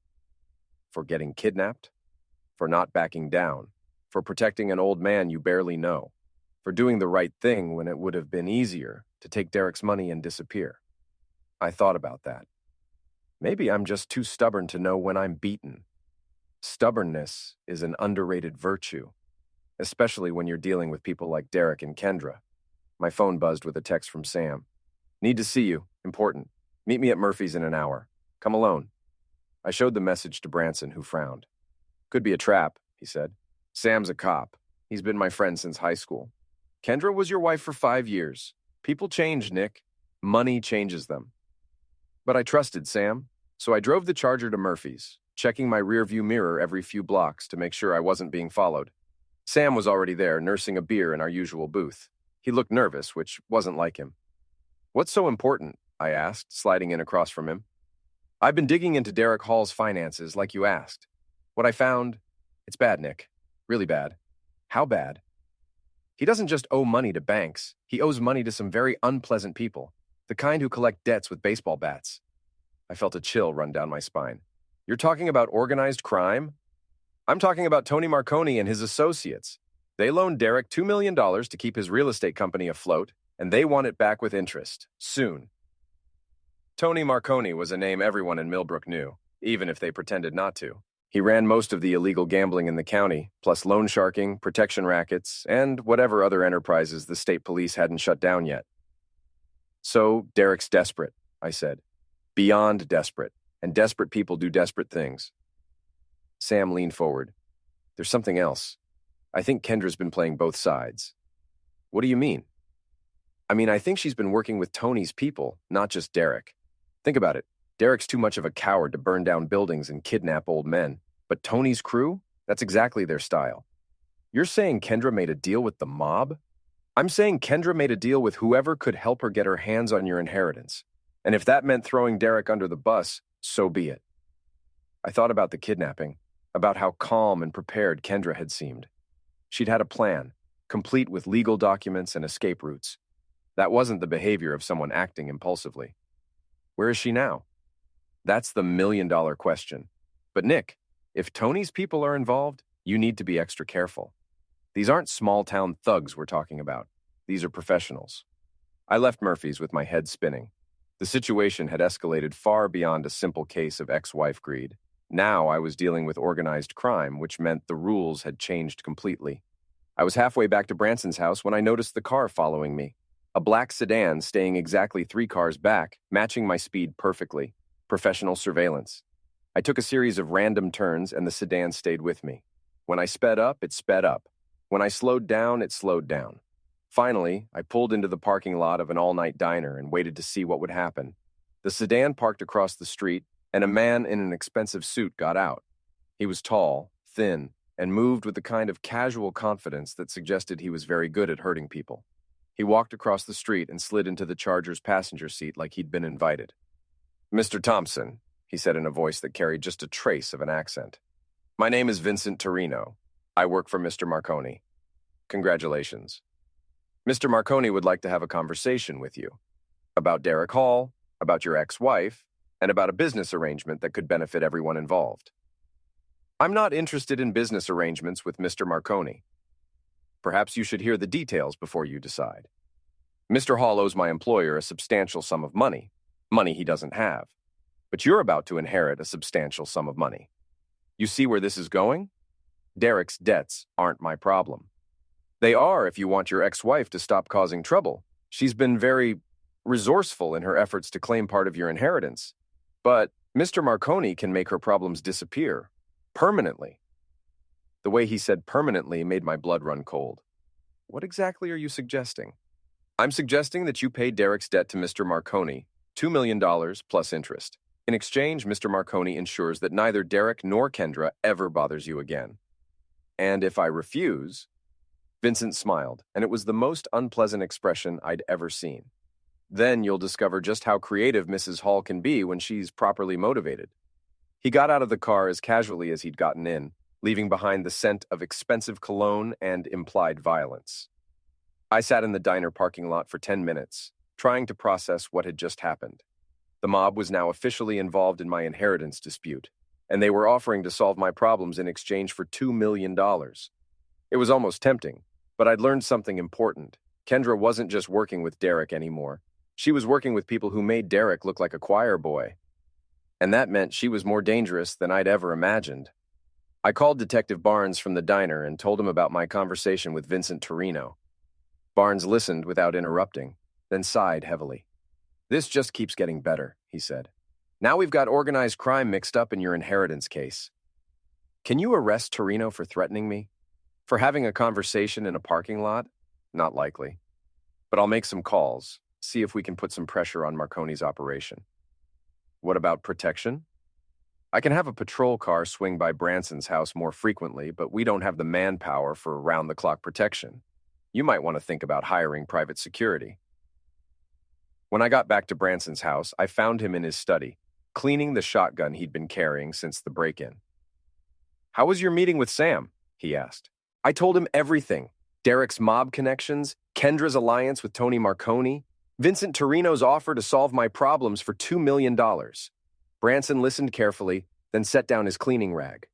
For getting kidnapped, for not backing down, for protecting an old man you barely know, for doing the right thing when it would have been easier to take Derek's money and disappear." I thought about that. Maybe I'm just too stubborn to know when I'm beaten. Stubbornness is an underrated virtue, especially when you're dealing with people like Derek and Kendra. My phone buzzed with a text from Sam. "Need to see you. Important. Meet me at Murphy's in an hour. Come alone." I showed the message to Branson, who frowned. "Could be a trap," he said. "Sam's a cop. He's been my friend since high school. Kendra was your wife for 5 years. People change, Nick. Money changes them." But I trusted Sam, so I drove the Charger to Murphy's, checking my rearview mirror every few blocks to make sure I wasn't being followed. Sam was already there, nursing a beer in our usual booth. He looked nervous, which wasn't like him. "What's so important?" I asked, sliding in across from him. "I've been digging into Derek Hall's finances, like you asked. What I found, it's bad, Nick. Really bad." "How bad?" "He doesn't just owe money to banks. He owes money to some very unpleasant people, the kind who collect debts with baseball bats." I felt a chill run down my spine. "You're talking about organized crime?" "I'm talking about Tony Marconi and his associates. They loaned Derek $2 million to keep his real estate company afloat, and they want it back with interest, soon." Tony Marconi was a name everyone in Millbrook knew, even if they pretended not to. He ran most of the illegal gambling in the county, plus loan sharking, protection rackets, and whatever other enterprises the state police hadn't shut down yet. "So, Derek's desperate," I said. "Beyond desperate, and desperate people do desperate things." Sam leaned forward. "There's something else. I think Kendra's been playing both sides." "What do you mean?" I think she's been working with Tony's people, not just Derek. Think about it. Derek's too much of a coward to burn down buildings and kidnap old men. But Tony's crew? That's exactly their style. You're saying Kendra made a deal with the mob? I'm saying Kendra made a deal with whoever could help her get her hands on your inheritance. And if that meant throwing Derek under the bus, so be it. I thought about the kidnapping, about how calm and prepared Kendra had seemed. She'd had a plan, complete with legal documents and escape routes. That wasn't the behavior of someone acting impulsively. Where is she now? That's the million-dollar question. But Nick, if Tony's people are involved, you need to be extra careful. These aren't small-town thugs we're talking about. These are professionals. I left Murphy's with my head spinning. The situation had escalated far beyond a simple case of ex-wife greed. Now I was dealing with organized crime, which meant the rules had changed completely. I was halfway back to Branson's house when I noticed the car following me. A black sedan staying exactly 3 cars back, matching my speed perfectly. Professional surveillance. I took a series of random turns and the sedan stayed with me. When I sped up, it sped up. When I slowed down, it slowed down. Finally, I pulled into the parking lot of an all-night diner and waited to see what would happen. The sedan parked across the street, and a man in an expensive suit got out. He was tall, thin, and moved with the kind of casual confidence that suggested he was very good at hurting people. He walked across the street and slid into the Charger's passenger seat like he'd been invited. "Mr. Thompson," he said in a voice that carried just a trace of an accent. "My name is Vincent Torino. I work for Mr. Marconi. Congratulations. Mr. Marconi would like to have a conversation with you. About Derek Hall, about your ex-wife, and about a business arrangement that could benefit everyone involved." "I'm not interested in business arrangements with Mr. Marconi. Perhaps you should hear the details before you decide. Mr. Hall owes my employer a substantial sum of money he doesn't have. But you're about to inherit a substantial sum of money. You see where this is going? Derek's debts aren't my problem. They are if you want your ex-wife to stop causing trouble. She's been very resourceful in her efforts to claim part of your inheritance. But Mr. Marconi can make her problems disappear. Permanently." The way he said permanently made my blood run cold. "What exactly are you suggesting?" "I'm suggesting that you pay Derek's debt to Mr. Marconi, $2 million plus interest. In exchange, Mr. Marconi ensures that neither Derek nor Kendra ever bothers you again. And if I refuse, Vincent smiled, and it was the most unpleasant expression I'd ever seen. Then you'll discover just how creative Mrs. Hall can be when she's properly motivated. He got out of the car as casually as he'd gotten in, leaving behind the scent of expensive cologne and implied violence. I sat in the diner parking lot for 10 minutes, trying to process what had just happened. The mob was now officially involved in my inheritance dispute, and they were offering to solve my problems in exchange for $2 million. It was almost tempting, but I'd learned something important. Kendra wasn't just working with Derek anymore. She was working with people who made Derek look like a choir boy. And that meant she was more dangerous than I'd ever imagined. I called Detective Barnes from the diner and told him about my conversation with Vincent Torino. Barnes listened without interrupting, then sighed heavily. "This just keeps getting better," he said. "Now we've got organized crime mixed up in your inheritance case. Can you arrest Torino for threatening me? For having a conversation in a parking lot? Not likely. But I'll make some calls, see if we can put some pressure on Marconi's operation." "What about protection?" "I can have a patrol car swing by Branson's house more frequently, but we don't have the manpower for round-the-clock protection. You might want to think about hiring private security." When I got back to Branson's house, I found him in his study, cleaning the shotgun he'd been carrying since the break-in. "How was your meeting with Sam?" he asked. I told him everything. Derek's mob connections, Kendra's alliance with Tony Marconi, Vincent Torino's offer to solve my problems for $2 million. Branson listened carefully, then set down his cleaning rag.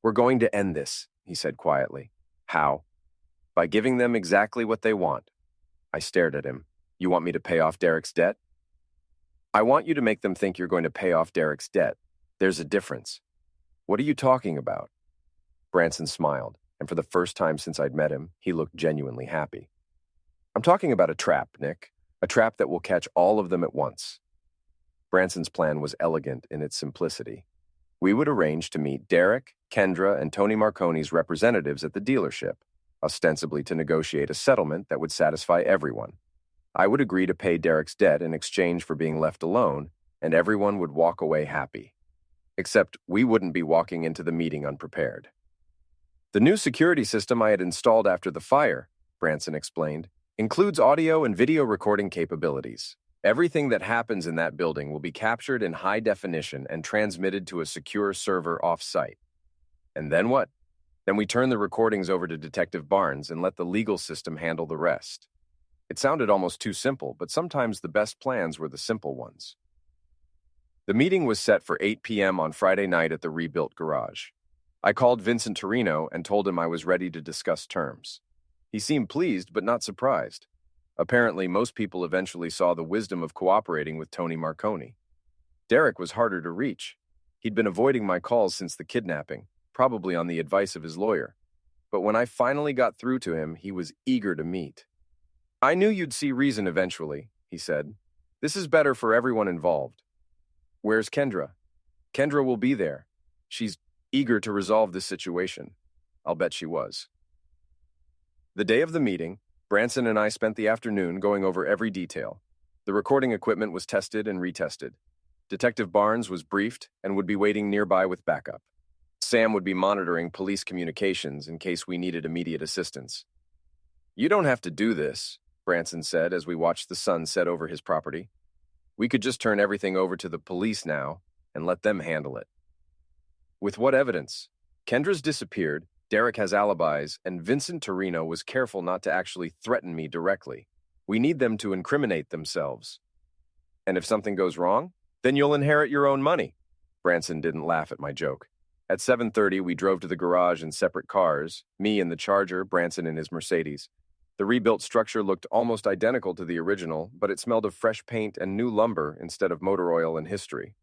"We're going to end this," he said quietly. "How?" "By giving them exactly what they want." I stared at him. "You want me to pay off Derek's debt?" "I want you to make them think you're going to pay off Derek's debt. There's a difference." "What are you talking about?" Branson smiled, and for the first time since I'd met him, he looked genuinely happy. "I'm talking about a trap, Nick. A trap that will catch all of them at once." Branson's plan was elegant in its simplicity. We would arrange to meet Derek, Kendra, and Tony Marconi's representatives at the dealership, ostensibly to negotiate a settlement that would satisfy everyone. I would agree to pay Derek's debt in exchange for being left alone, and everyone would walk away happy. Except we wouldn't be walking into the meeting unprepared. "The new security system I had installed after the fire," Branson explained, "includes audio and video recording capabilities. Everything that happens in that building will be captured in high definition and transmitted to a secure server off-site. And then what? Then we turn the recordings over to Detective Barnes and let the legal system handle the rest." It sounded almost too simple, but sometimes the best plans were the simple ones. The meeting was set for 8 p.m. on Friday night at the rebuilt garage. I called Vincent Torino and told him I was ready to discuss terms. He seemed pleased, but not surprised. Apparently, most people eventually saw the wisdom of cooperating with Tony Marconi. Derek was harder to reach. He'd been avoiding my calls since the kidnapping, probably on the advice of his lawyer. But when I finally got through to him, he was eager to meet. "I knew you'd see reason eventually," he said. "This is better for everyone involved." "Where's Kendra?" "Kendra will be there. She's eager to resolve this situation." I'll bet she was. The day of the meeting, Branson and I spent the afternoon going over every detail. The recording equipment was tested and retested. Detective Barnes was briefed and would be waiting nearby with backup. Sam would be monitoring police communications in case we needed immediate assistance. "You don't have to do this," Branson said as we watched the sun set over his property. "We could just turn everything over to the police now and let them handle it." "With what evidence? Kendra's disappeared, Derek has alibis, and Vincent Torino was careful not to actually threaten me directly. We need them to incriminate themselves." "And if something goes wrong, then you'll inherit your own money." Branson didn't laugh at my joke. At 7:30, we drove to the garage in separate cars, me in the Charger, Branson in his Mercedes. The rebuilt structure looked almost identical to the original, but it smelled of fresh paint and new lumber instead of motor oil and history.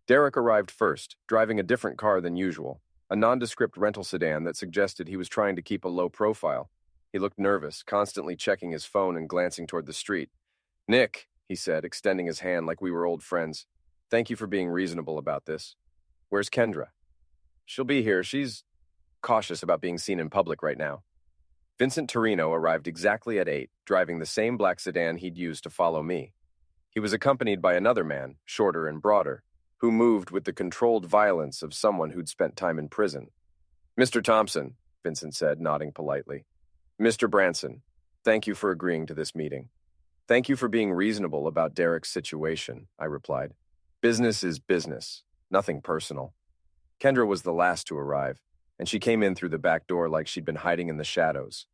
Derek arrived first, driving a different car than usual, a nondescript rental sedan that suggested he was trying to keep a low profile. He looked nervous, constantly checking his phone and glancing toward the street. "Nick," he said, extending his hand like we were old friends. "Thank you for being reasonable about this. Where's Kendra?" "She'll be here. She's cautious about being seen in public right now." Vincent Torino arrived exactly at 8, driving the same black sedan he'd used to follow me. He was accompanied by another man, shorter and broader, who moved with the controlled violence of someone who'd spent time in prison. "Mr. Thompson," Vincent said, nodding politely. "Mr. Branson, thank you for agreeing to this meeting." "Thank you for being reasonable about Derek's situation," I replied. "Business is business, nothing personal." Kendra was the last to arrive, and she came in through the back door like she'd been hiding in the shadows.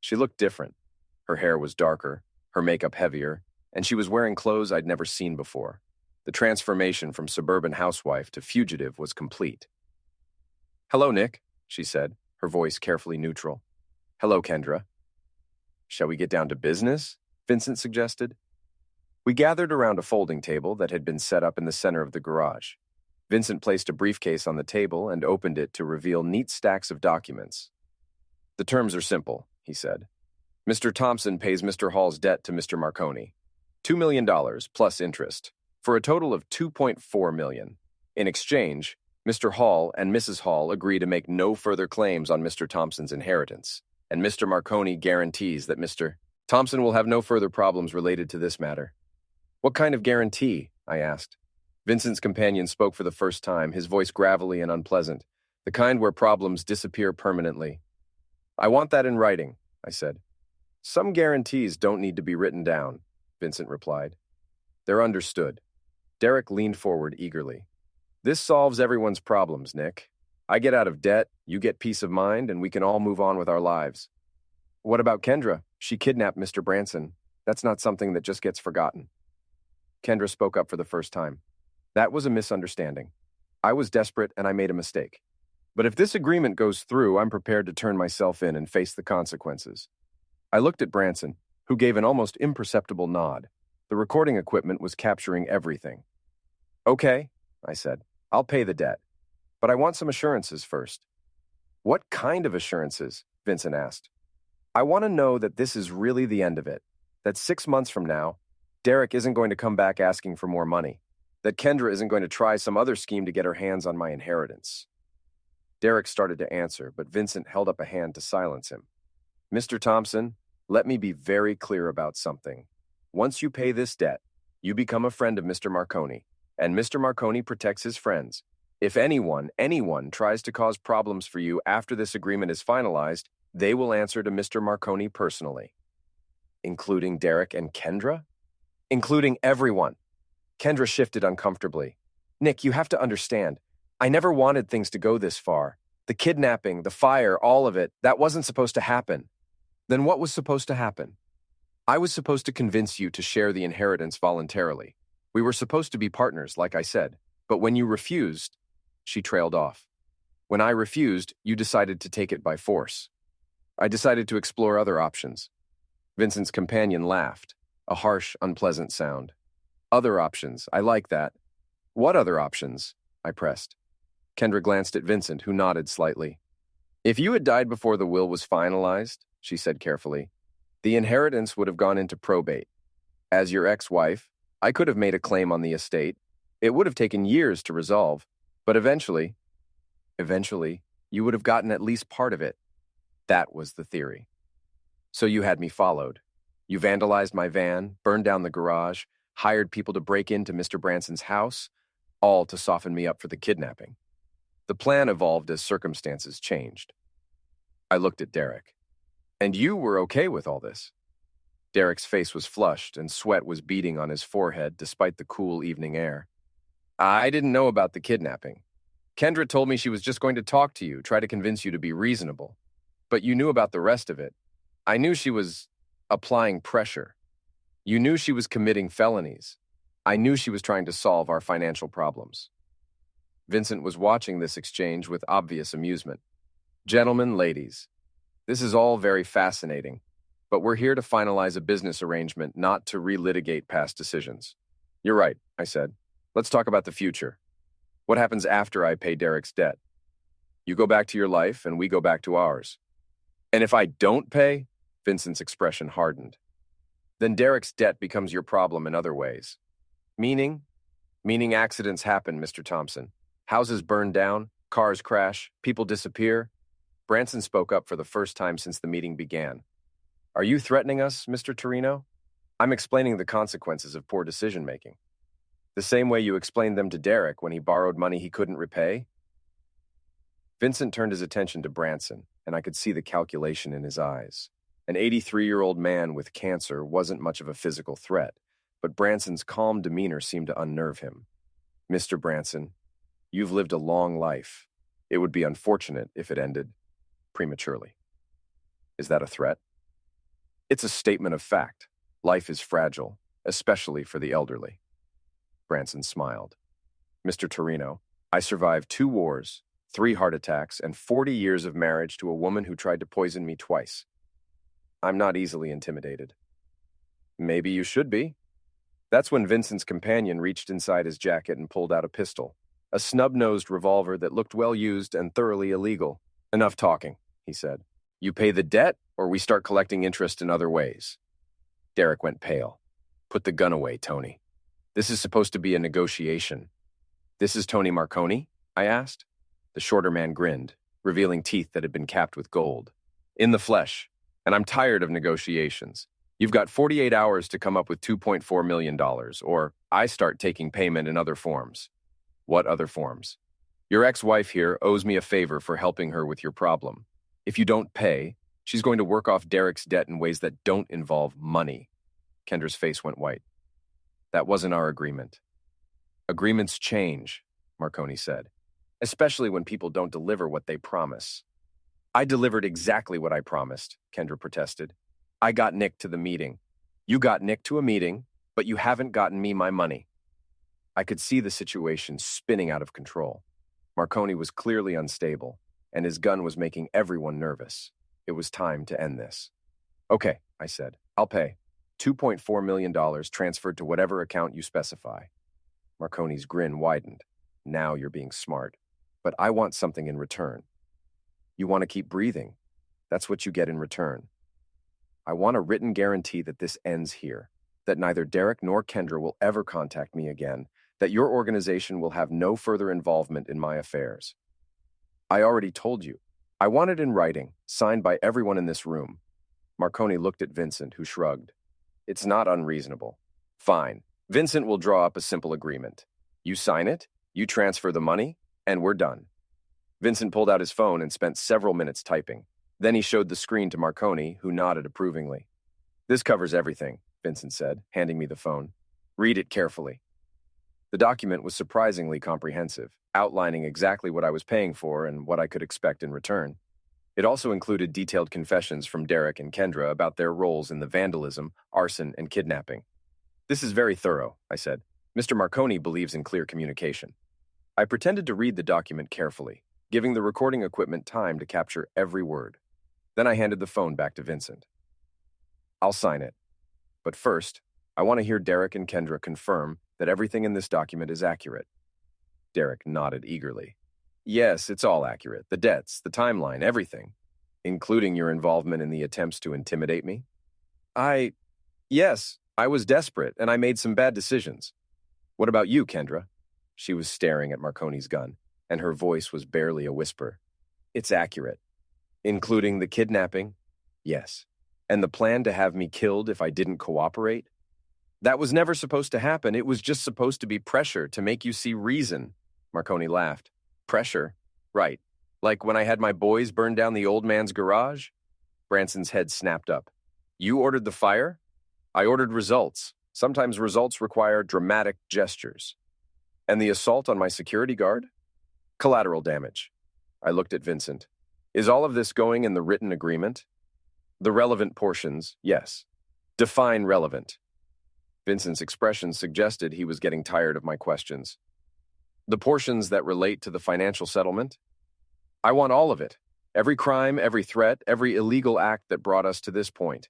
She looked different. Her hair was darker, her makeup heavier, and she was wearing clothes I'd never seen before. The transformation from suburban housewife to fugitive was complete. "Hello, Nick," she said, her voice carefully neutral. "Hello, Kendra." "Shall we get down to business?" Vincent suggested. We gathered around a folding table that had been set up in the center of the garage. Vincent placed a briefcase on the table and opened it to reveal neat stacks of documents. "The terms are simple," he said. "Mr. Thompson pays Mr. Hall's debt to Mr. Marconi, $2 million plus interest, for a total of $2.4 million. In exchange, Mr. Hall and Mrs. Hall agree to make no further claims on Mr. Thompson's inheritance, and Mr. Marconi guarantees that Mr. Thompson will have no further problems related to this matter." "What kind of guarantee?" I asked. Vincent's companion spoke for the first time, his voice gravelly and unpleasant, the kind where problems disappear permanently. "I want that in writing," I said. "Some guarantees don't need to be written down," Vincent replied. "They're understood." Derek leaned forward eagerly. "This solves everyone's problems, Nick. I get out of debt, you get peace of mind, and we can all move on with our lives." "What about Kendra? She kidnapped Mr. Branson. That's not something that just gets forgotten." Kendra spoke up for the first time. "That was a misunderstanding. I was desperate and I made a mistake. But if this agreement goes through, I'm prepared to turn myself in and face the consequences." I looked at Branson, who gave an almost imperceptible nod. The recording equipment was capturing everything. "Okay," I said. "I'll pay the debt. But I want some assurances first." "What kind of assurances?" Vincent asked. "I want to know that this is really the end of it. That 6 months from now, Derek isn't going to come back asking for more money. That Kendra isn't going to try some other scheme to get her hands on my inheritance." Derek started to answer, but Vincent held up a hand to silence him. "Mr. Thompson, let me be very clear about something. Once you pay this debt, you become a friend of Mr. Marconi, and Mr. Marconi protects his friends. If anyone tries to cause problems for you after this agreement is finalized, they will answer to Mr. Marconi personally." "Including Derek and Kendra?" "Including everyone." Kendra shifted uncomfortably. "Nick, you have to understand. I never wanted things to go this far. The kidnapping, the fire, all of it, that wasn't supposed to happen." "Then what was supposed to happen?" "I was supposed to convince you to share the inheritance voluntarily. We were supposed to be partners, like I said. But when you refused," she trailed off. "When I refused, you decided to take it by force. I decided to explore other options." Vincent's companion laughed, a harsh, unpleasant sound. "Other options, I like that." "What other options?" I pressed. Kendra glanced at Vincent, who nodded slightly. "If you had died before the will was finalized," she said carefully, "the inheritance would have gone into probate. As your ex-wife, I could have made a claim on the estate. It would have taken years to resolve, but eventually, you would have gotten at least part of it. That was the theory. So you had me followed. You vandalized my van, burned down the garage, hired people to break into Mr. Branson's house, all to soften me up for the kidnapping. The plan evolved as circumstances changed." I looked at Derek. "And you were okay with all this?" Derek's face was flushed and sweat was beading on his forehead despite the cool evening air. "I didn't know about the kidnapping. Kendra told me she was just going to talk to you, try to convince you to be reasonable. But you knew about the rest of it. I knew she was applying pressure. You knew she was committing felonies. I knew she was trying to solve our financial problems." Vincent was watching this exchange with obvious amusement. "Gentlemen, ladies, this is all very fascinating, but we're here to finalize a business arrangement, not to relitigate past decisions." "You're right," I said. "Let's talk about the future. What happens after I pay Derek's debt? You go back to your life, and we go back to ours." "And if I don't pay?" Vincent's expression hardened. "Then Derek's debt becomes your problem in other ways." "Meaning?" "Meaning accidents happen, Mr. Thompson. Houses burn down, cars crash, people disappear." Branson spoke up for the first time since the meeting began. "Are you threatening us, Mr. Torino?" I'm explaining the consequences of poor decision-making. The same way you explained them to Derek when he borrowed money he couldn't repay? Vincent turned his attention to Branson, and I could see the calculation in his eyes. An 83-year-old man with cancer wasn't much of a physical threat, but Branson's calm demeanor seemed to unnerve him. Mr. Branson, you've lived a long life. It would be unfortunate if it ended prematurely. Is that a threat? It's a statement of fact. Life is fragile, especially for the elderly. Branson smiled. Mr. Torino, I survived 2 wars, 3 heart attacks, and 40 years of marriage to a woman who tried to poison me twice. I'm not easily intimidated. Maybe you should be. That's when Vincent's companion reached inside his jacket and pulled out a pistol, a snub-nosed revolver that looked well-used and thoroughly illegal. Enough talking, he said. You pay the debt, or we start collecting interest in other ways. Derek went pale. Put the gun away, Tony. This is supposed to be a negotiation. This is Tony Marconi? I asked. The shorter man grinned, revealing teeth that had been capped with gold. In the flesh, and I'm tired of negotiations. You've got 48 hours to come up with $2.4 million, or I start taking payment in other forms. What other forms? Your ex-wife here owes me a favor for helping her with your problem. If you don't pay, she's going to work off Derek's debt in ways that don't involve money. Kendra's face went white. That wasn't our agreement. Agreements change, Marconi said, especially when people don't deliver what they promise. I delivered exactly what I promised, Kendra protested. I got Nick to the meeting. You got Nick to a meeting, but you haven't gotten me my money. I could see the situation spinning out of control. Marconi was clearly unstable, and his gun was making everyone nervous. It was time to end this. Okay, I said, I'll pay. $2.4 million transferred to whatever account you specify. Marconi's grin widened. Now you're being smart. But I want something in return. You want to keep breathing. That's what you get in return. I want a written guarantee that this ends here, that neither Derek nor Kendra will ever contact me again, that your organization will have no further involvement in my affairs. I already told you. I want it in writing, signed by everyone in this room. Marconi looked at Vincent, who shrugged. It's not unreasonable. Fine. Vincent will draw up a simple agreement. You sign it, you transfer the money, and we're done. Vincent pulled out his phone and spent several minutes typing. Then he showed the screen to Marconi, who nodded approvingly. This covers everything, Vincent said, handing me the phone. Read it carefully. The document was surprisingly comprehensive, outlining exactly what I was paying for and what I could expect in return. It also included detailed confessions from Derek and Kendra about their roles in the vandalism, arson, and kidnapping. This is very thorough, I said. Mr. Marconi believes in clear communication. I pretended to read the document carefully, giving the recording equipment time to capture every word. Then I handed the phone back to Vincent. I'll sign it. But first, I want to hear Derek and Kendra confirm that everything in this document is accurate. Derek nodded eagerly. Yes, it's all accurate. The debts, the timeline, everything. Including your involvement in the attempts to intimidate me? Yes, I was desperate, and I made some bad decisions. What about you, Kendra? She was staring at Marconi's gun, and her voice was barely a whisper. It's accurate. Including the kidnapping? Yes. And the plan to have me killed if I didn't cooperate? That was never supposed to happen. It was just supposed to be pressure to make you see reason. Marconi laughed. Pressure? Right. Like when I had my boys burn down the old man's garage? Branson's head snapped up. You ordered the fire? I ordered results. Sometimes results require dramatic gestures. And the assault on my security guard? Collateral damage. I looked at Vincent. Is all of this going in the written agreement? The relevant portions, yes. Define relevant. Vincent's expression suggested he was getting tired of my questions. The portions that relate to the financial settlement? I want all of it. Every crime, every threat, every illegal act that brought us to this point.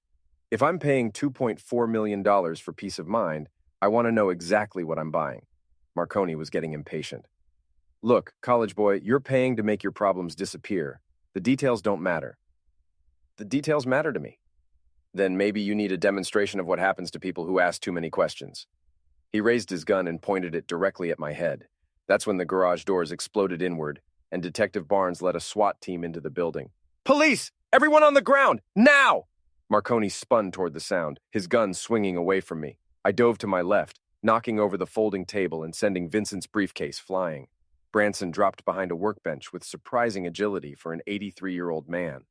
If I'm paying $2.4 million for peace of mind, I want to know exactly what I'm buying. Marconi was getting impatient. Look, college boy, you're paying to make your problems disappear. The details don't matter. The details matter to me. Then maybe you need a demonstration of what happens to people who ask too many questions. He raised his gun and pointed it directly at my head. That's when the garage doors exploded inward, and Detective Barnes led a SWAT team into the building. Police! Everyone on the ground! Now! Marconi spun toward the sound, his gun swinging away from me. I dove to my left, knocking over the folding table and sending Vincent's briefcase flying. Branson dropped behind a workbench with surprising agility for an 83-year-old man.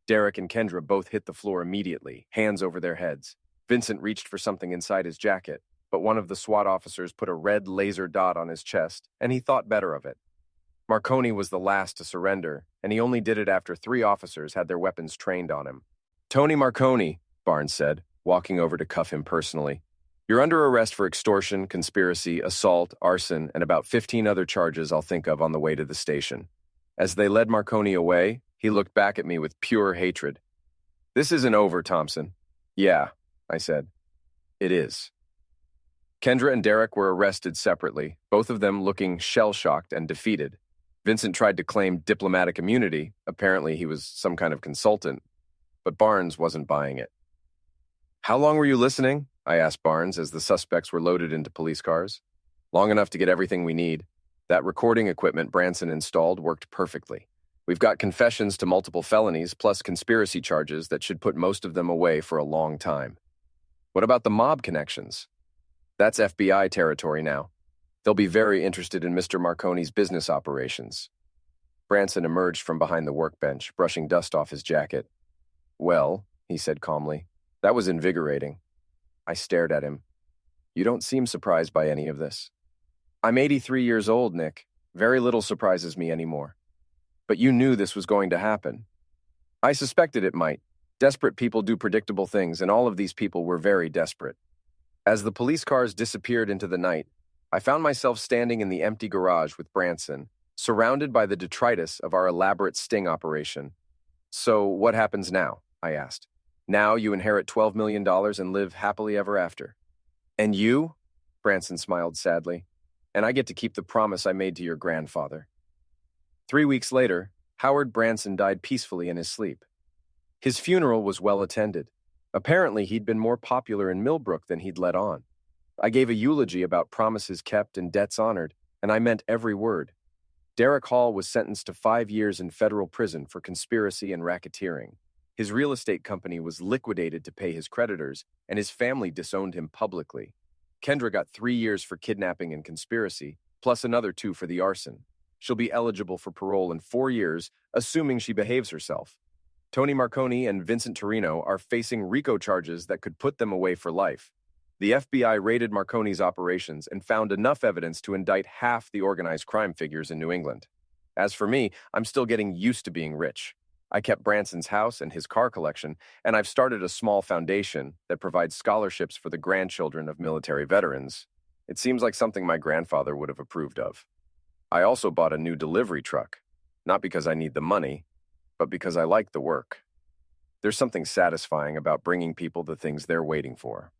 Derek and Kendra both hit the floor immediately, hands over their heads. Vincent reached for something inside his jacket, but one of the SWAT officers put a red laser dot on his chest, and he thought better of it. Marconi was the last to surrender, and he only did it after 3 officers had their weapons trained on him. "Tony Marconi," Barnes said, walking over to cuff him personally. "You're under arrest for extortion, conspiracy, assault, arson, and about 15 other charges I'll think of on the way to the station." As they led Marconi away, he looked back at me with pure hatred. "This isn't over, Thompson." "Yeah," I said. "It is." Kendra and Derek were arrested separately, both of them looking shell-shocked and defeated. Vincent tried to claim diplomatic immunity. Apparently he was some kind of consultant, but Barnes wasn't buying it. "How long were you listening?" I asked Barnes as the suspects were loaded into police cars. "Long enough to get everything we need. That recording equipment Branson installed worked perfectly. We've got confessions to multiple felonies plus conspiracy charges that should put most of them away for a long time." "What about the mob connections?" "That's FBI territory now. They'll be very interested in Mr. Marconi's business operations." Branson emerged from behind the workbench, brushing dust off his jacket. "Well," he said calmly, "that was invigorating." I stared at him. "You don't seem surprised by any of this." "I'm 83 years old, Nick. Very little surprises me anymore." "But you knew this was going to happen." "I suspected it might. Desperate people do predictable things, and all of these people were very desperate." As the police cars disappeared into the night, I found myself standing in the empty garage with Branson, surrounded by the detritus of our elaborate sting operation. "So what happens now?" I asked. "Now you inherit $12 million and live happily ever after." "And you?" Branson smiled sadly. "And I get to keep the promise I made to your grandfather." 3 weeks later, Howard Branson died peacefully in his sleep. His funeral was well attended. Apparently, he'd been more popular in Millbrook than he'd let on. I gave a eulogy about promises kept and debts honored, and I meant every word. Derek Hall was sentenced to 5 years in federal prison for conspiracy and racketeering. His real estate company was liquidated to pay his creditors, and his family disowned him publicly. Kendra got 3 years for kidnapping and conspiracy, plus another 2 for the arson. She'll be eligible for parole in 4 years, assuming she behaves herself. Tony Marconi and Vincent Torino are facing RICO charges that could put them away for life. The FBI raided Marconi's operations and found enough evidence to indict half the organized crime figures in New England. As for me, I'm still getting used to being rich. I kept Branson's house and his car collection, and I've started a small foundation that provides scholarships for the grandchildren of military veterans. It seems like something my grandfather would have approved of. I also bought a new delivery truck, not because I need the money, but because I like the work. There's something satisfying about bringing people the things they're waiting for.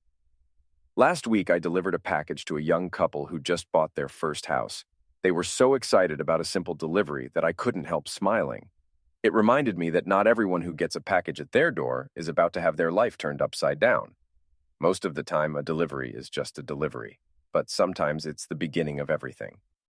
Last week, I delivered a package to a young couple who just bought their first house. They were so excited about a simple delivery that I couldn't help smiling. It reminded me that not everyone who gets a package at their door is about to have their life turned upside down. Most of the time, a delivery is just a delivery, but sometimes it's the beginning of everything.